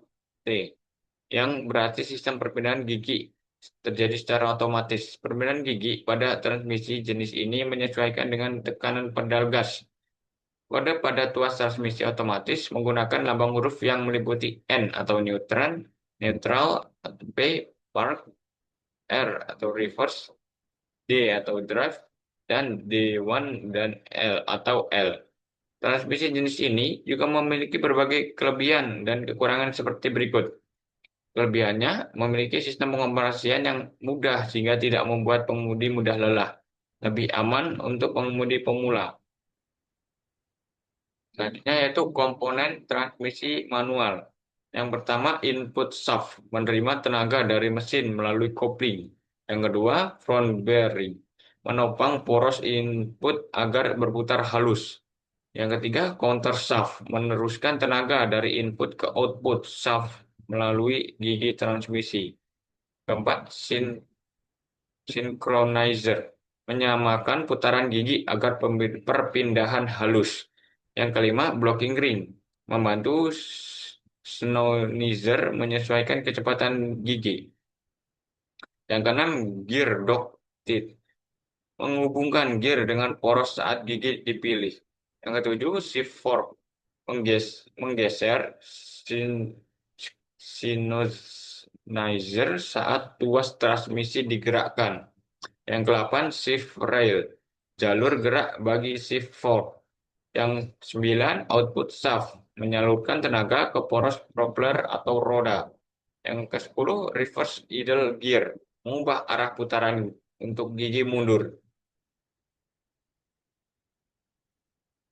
yang berarti sistem perpindahan gigi terjadi secara otomatis. Perpindahan gigi pada transmisi jenis ini menyesuaikan dengan tekanan pedal gas. Kode pada tuas transmisi otomatis menggunakan lambang huruf yang meliputi N atau neutral atau P, park, R atau reverse, D atau drive, dan D1 dan L atau L. Transmisi jenis ini juga memiliki berbagai kelebihan dan kekurangan seperti berikut. Kelebihannya memiliki sistem pengoperasian yang mudah sehingga tidak membuat pengemudi mudah lelah. Lebih aman untuk pengemudi pemula. Selanjutnya yaitu komponen transmisi manual. Yang pertama, input shaft, menerima tenaga dari mesin melalui kopling. Yang kedua, front bearing, menopang poros input agar berputar halus. Yang ketiga, counter shaft, meneruskan tenaga dari input ke output shaft melalui gigi transmisi. Keempat, synchronizer, menyamakan putaran gigi agar perpindahan halus. Yang kelima, blocking ring, membantu synchronizer menyesuaikan kecepatan gigi. Yang keenam, gear dog teeth, menghubungkan gear dengan poros saat gigi dipilih. Yang ketujuh, shift fork, menggeser synchronizer saat tuas transmisi digerakkan. Yang kedelapan, shift rail, jalur gerak bagi shift fork. Yang sembilan, output shaft, menyalurkan tenaga ke poros propeller atau roda. Yang ke-10, reverse idle gear, mengubah arah putaran untuk gigi mundur.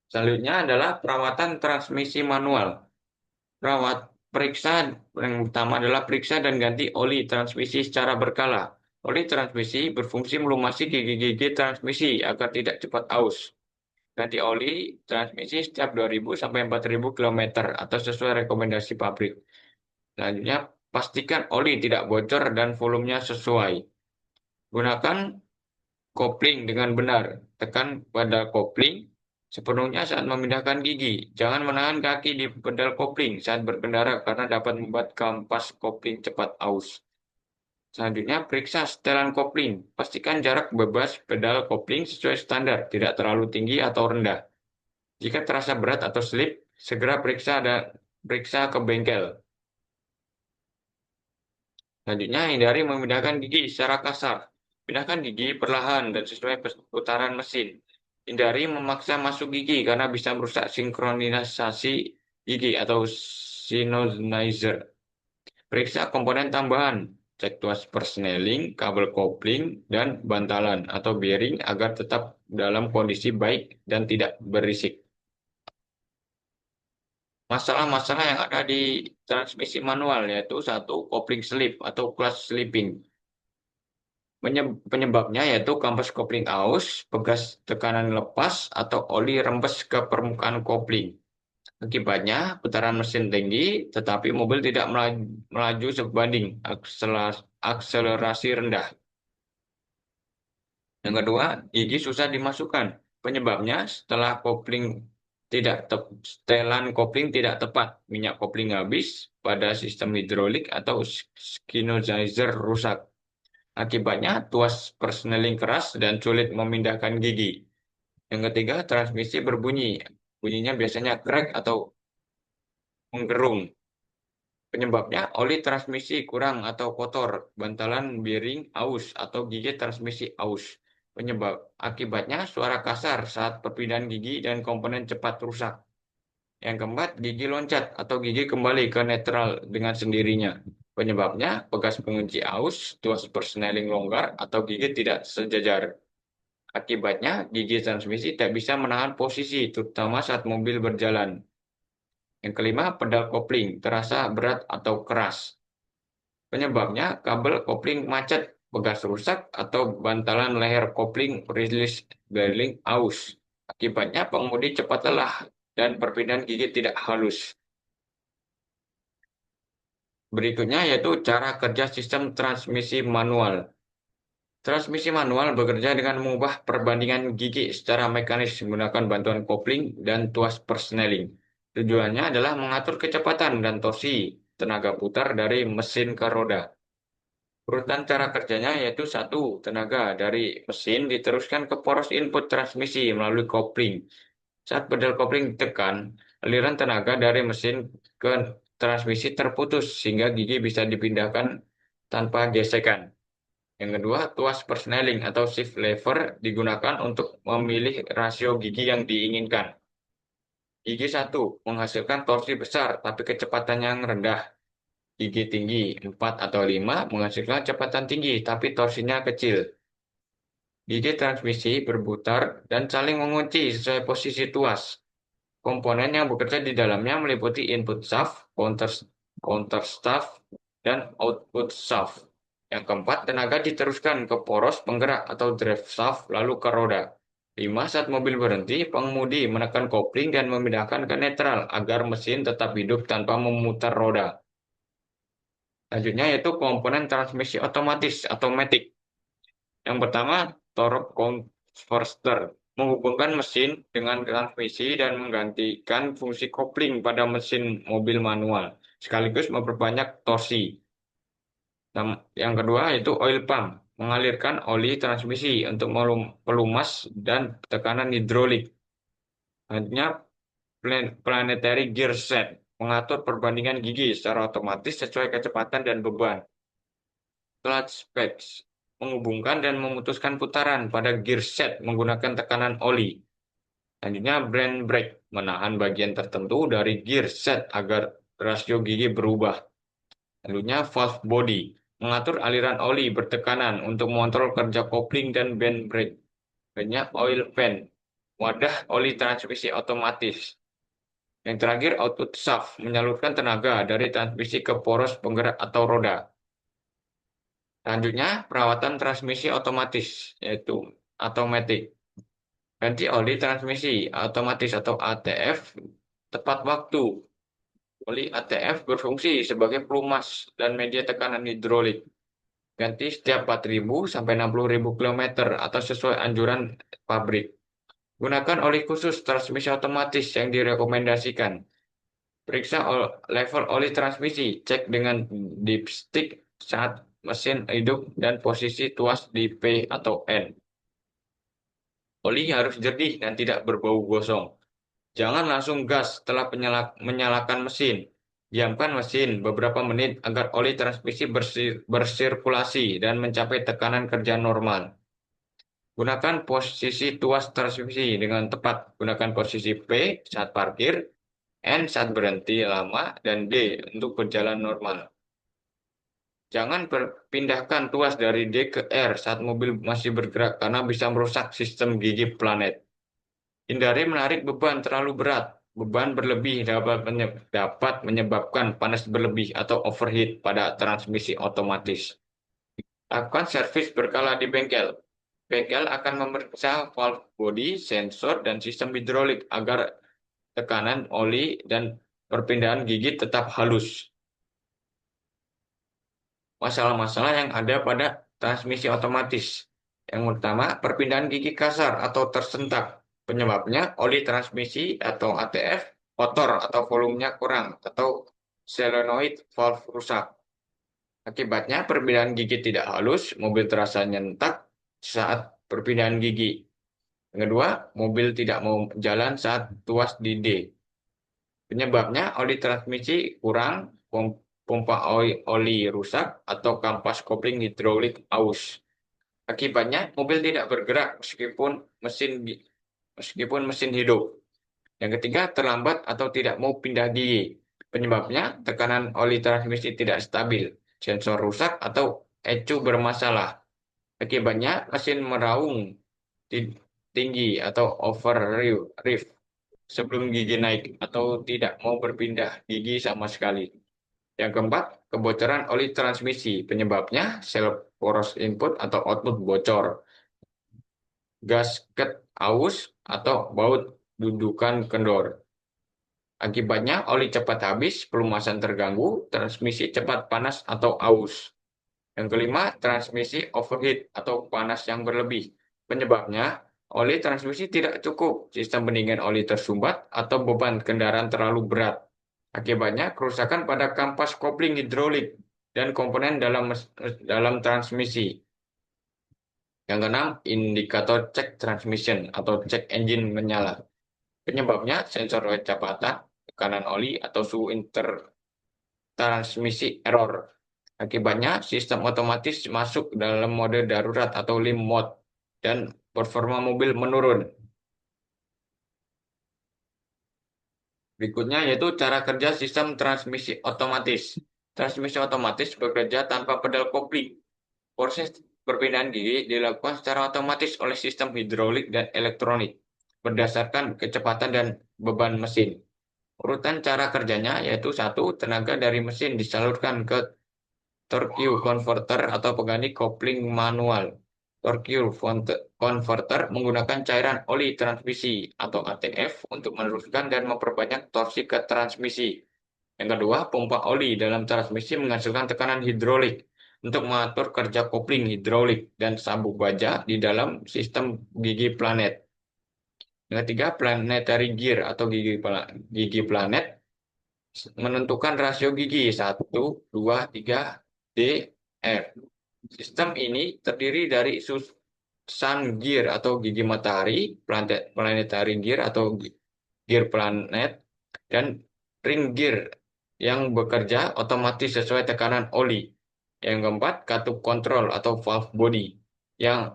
Selanjutnya adalah perawatan transmisi manual. Periksa yang utama adalah periksa dan ganti oli transmisi secara berkala. Oli transmisi berfungsi melumasi gigi-gigi transmisi agar tidak cepat aus. Ganti oli transmisi setiap 2.000 sampai 4.000 km atau sesuai rekomendasi pabrik. Selanjutnya, pastikan oli tidak bocor dan volumenya sesuai. Gunakan kopling dengan benar. Tekan pada kopling sepenuhnya saat memindahkan gigi. Jangan menahan kaki di pedal kopling saat berkendara karena dapat membuat kampas kopling cepat aus. Selanjutnya, periksa setelan kopling. Pastikan jarak bebas pedal kopling sesuai standar, tidak terlalu tinggi atau rendah. Jika terasa berat atau slip, segera periksa ke bengkel. Selanjutnya, hindari memindahkan gigi secara kasar. Pindahkan gigi perlahan dan sesuai putaran mesin. Hindari memaksa masuk gigi karena bisa merusak sinkronisasi gigi atau synchronizer. Periksa komponen tambahan. Cek tuas persneling, kabel kopling, dan bantalan atau bearing agar tetap dalam kondisi baik dan tidak berisik. Masalah-masalah yang ada di transmisi manual yaitu satu, kopling slip atau clutch slipping. Penyebabnya yaitu kampas kopling aus, pegas tekanan lepas, atau oli rembes ke permukaan kopling. Akibatnya, putaran mesin tinggi, tetapi mobil tidak melaju sebanding akselerasi rendah. Yang kedua, gigi susah dimasukkan. Penyebabnya setelan kopling tidak tepat, minyak kopling habis pada sistem hidrolik atau synchronizer rusak. Akibatnya, tuas persneling keras dan sulit memindahkan gigi. Yang ketiga, transmisi berbunyi. Bunyinya biasanya crack atau menggerung. Penyebabnya, oli transmisi kurang atau kotor, bantalan bearing aus, atau gigi transmisi aus. Akibatnya suara kasar saat perpindahan gigi dan komponen cepat rusak. Yang keempat, gigi loncat atau gigi kembali ke netral dengan sendirinya. Penyebabnya, pegas pengunci aus, tuas persneling longgar, atau gigi tidak sejajar. Akibatnya, gigi transmisi tidak bisa menahan posisi, terutama saat mobil berjalan. Yang kelima, pedal kopling terasa berat atau keras. Penyebabnya kabel kopling macet, bekas rusak, atau bantalan leher kopling release bearing aus. Akibatnya pengemudi cepat lelah dan perpindahan gigi tidak halus. Berikutnya yaitu cara kerja sistem transmisi manual. Transmisi manual bekerja dengan mengubah perbandingan gigi secara mekanis menggunakan bantuan kopling dan tuas persneling. Tujuannya adalah mengatur kecepatan dan torsi tenaga putar dari mesin ke roda. Urutan cara kerjanya yaitu satu, tenaga dari mesin diteruskan ke poros input transmisi melalui kopling. Saat pedal kopling ditekan, aliran tenaga dari mesin ke transmisi terputus sehingga gigi bisa dipindahkan tanpa gesekan. Yang kedua, tuas persneling atau shift lever digunakan untuk memilih rasio gigi yang diinginkan. Gigi satu menghasilkan torsi besar tapi kecepatan yang rendah. Gigi tinggi 4 atau 5 menghasilkan kecepatan tinggi tapi torsinya kecil. Gigi transmisi berputar dan saling mengunci sesuai posisi tuas. Komponen yang bekerja di dalamnya meliputi input shaft, counter shaft, dan output shaft. Yang keempat, tenaga diteruskan ke poros penggerak atau drive shaft lalu ke roda. 5. Saat mobil berhenti, pengemudi menekan kopling dan memindahkan ke netral agar mesin tetap hidup tanpa memutar roda. Selanjutnya yaitu komponen transmisi otomatis atau matic. Yang pertama, torque converter menghubungkan mesin dengan transmisi dan menggantikan fungsi kopling pada mesin mobil manual, sekaligus memperbanyak torsi. Yang kedua yaitu oil pump, mengalirkan oli transmisi untuk pelumas dan tekanan hidrolik. Selanjutnya, planetary gear set, mengatur perbandingan gigi secara otomatis sesuai kecepatan dan beban. Clutch pegs, menghubungkan dan memutuskan putaran pada gear set menggunakan tekanan oli. Selanjutnya, brand brake, menahan bagian tertentu dari gear set agar rasio gigi berubah. Selanjutnya, valve body, mengatur aliran oli bertekanan untuk mengontrol kerja kopling dan band brake. Selanjutnya, oil pan, wadah oli transmisi otomatis. Yang terakhir, output shaft, menyalurkan tenaga dari transmisi ke poros penggerak atau roda. Selanjutnya, perawatan transmisi otomatis, yaitu automatic. Ganti oli transmisi otomatis atau ATF tepat waktu. Oli ATF berfungsi sebagai pelumas dan media tekanan hidrolik. Ganti setiap 4.000 sampai 60.000 km atau sesuai anjuran pabrik. Gunakan oli khusus transmisi otomatis yang direkomendasikan. Periksa level oli transmisi, cek dengan dipstick saat mesin hidup dan posisi tuas di P atau N. Oli harus jernih dan tidak berbau gosong. Jangan langsung gas setelah menyalakan mesin. Diamkan mesin beberapa menit agar oli transmisi bersirkulasi dan mencapai tekanan kerja normal. Gunakan posisi tuas transmisi dengan tepat. Gunakan posisi P saat parkir, N saat berhenti lama, dan D untuk berjalan normal. Jangan pindahkan tuas dari D ke R saat mobil masih bergerak karena bisa merusak sistem gigi planet. Hindari menarik beban terlalu berat. Beban berlebih dapat menyebabkan panas berlebih atau overheat pada transmisi otomatis. Lakukan servis berkala di bengkel. Bengkel akan memeriksa valve body, sensor, dan sistem hidrolik agar tekanan oli dan perpindahan gigi tetap halus. Masalah-masalah yang ada pada transmisi otomatis. Yang pertama, perpindahan gigi kasar atau tersentak. Penyebabnya oli transmisi atau ATF kotor atau volumenya kurang atau solenoid valve rusak. Akibatnya perpindahan gigi tidak halus, mobil terasa nyentak saat perpindahan gigi. Yang kedua, mobil tidak mau jalan saat tuas di D. Penyebabnya oli transmisi kurang, pompa oli rusak, atau kampas kopling hidrolik aus. Akibatnya mobil tidak bergerak meskipun mesin hidup. Yang ketiga, terlambat atau tidak mau pindah gigi. Penyebabnya tekanan oli transmisi tidak stabil, sensor rusak, atau ECU bermasalah. Akibatnya mesin meraung tinggi atau over rev. sebelum gigi naik atau tidak mau berpindah gigi sama sekali. Yang keempat, kebocoran oli transmisi. Penyebabnya sel poros input atau output bocor, gasket aus, atau baut dudukan kendor. Akibatnya oli cepat habis, pelumasan terganggu, transmisi cepat panas atau aus. Yang kelima, transmisi overheat atau panas yang berlebih. Penyebabnya, oli transmisi tidak cukup, sistem pendingin oli tersumbat, atau beban kendaraan terlalu berat. Akibatnya, kerusakan pada kampas kopling hidrolik dan komponen dalam transmisi. Yang keenam, indikator cek transmission atau cek engine menyala. Penyebabnya, sensor kecepatan, tekanan oli, atau suhu intertransmisi error. Akibatnya, sistem otomatis masuk dalam mode darurat atau limp mode dan performa mobil menurun. Berikutnya yaitu cara kerja sistem transmisi otomatis. Transmisi otomatis bekerja tanpa pedal kopling. Proses perpindahan gigi dilakukan secara otomatis oleh sistem hidrolik dan elektronik berdasarkan kecepatan dan beban mesin. Urutan cara kerjanya yaitu satu, tenaga dari mesin disalurkan ke torque converter atau pengganti kopling manual. Torque converter menggunakan cairan oli transmisi atau ATF untuk meneruskan dan memperbanyak torsi ke transmisi. Yang kedua, pompa oli dalam transmisi menghasilkan tekanan hidrolik untuk mengatur kerja kopling hidrolik dan sabuk baja di dalam sistem gigi planet. Yang ketiga, planetary gear atau gigi planet menentukan rasio gigi 1, 2, 3, D, F. Sistem ini terdiri dari sun gear atau gigi matahari, planetary gear atau gear planet, dan ring gear yang bekerja otomatis sesuai tekanan oli. Yang keempat, katup kontrol atau valve body yang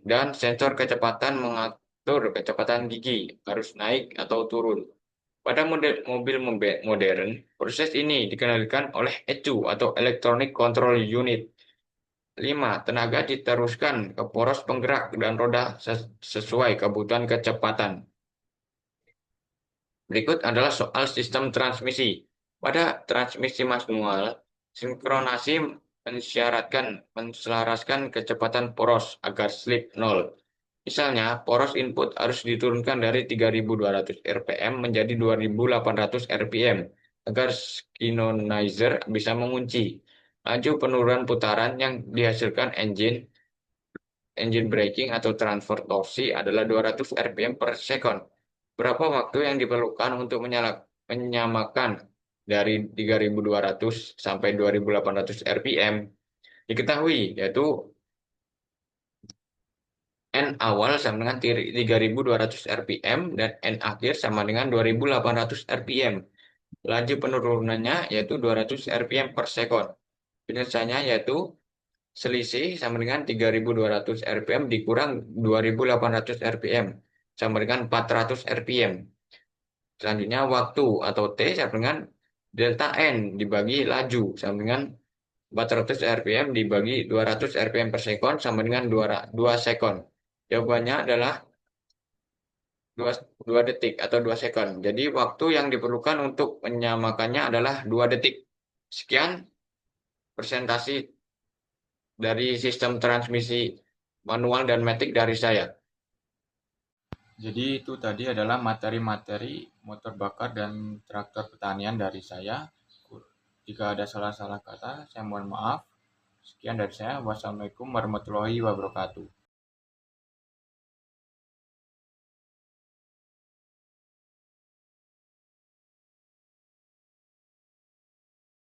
dan sensor kecepatan mengatur kecepatan gigi harus naik atau turun. Pada mobil modern, proses ini dikendalikan oleh ECU atau Electronic Control Unit. 5. Tenaga diteruskan ke poros penggerak dan roda sesuai kebutuhan kecepatan. Berikut adalah soal sistem transmisi. Pada transmisi manual, sinkronasi menselaraskan kecepatan poros agar slip 0. Misalnya, poros input harus diturunkan dari 3.200 rpm menjadi 2.800 rpm agar synchronizer bisa mengunci. Laju penurunan putaran yang dihasilkan engine braking atau transfer torsi adalah 200 rpm per second. Berapa waktu yang diperlukan untuk menyamakan dari 3.200 sampai 2.800 rpm? Diketahui, yaitu N awal sama dengan 3.200 rpm dan N akhir sama dengan 2.800 rpm. Laju penurunannya yaitu 200 rpm per second. Penyelesaiannya yaitu selisih sama dengan 3.200 rpm dikurang 2.800 rpm sama dengan 400 rpm. Selanjutnya waktu atau T sama dengan delta N dibagi laju sama dengan 400 rpm dibagi 200 rpm per second sama dengan 2 second. Jawabannya adalah 2 detik atau 2 second. Jadi waktu yang diperlukan untuk menyamakannya adalah 2 detik. Sekian presentasi dari sistem transmisi manual dan matic dari saya. Jadi itu tadi adalah materi-materi motor bakar dan traktor pertanian dari saya. Jika ada salah-salah kata, saya mohon maaf. Sekian dari saya. Wassalamualaikum warahmatullahi wabarakatuh.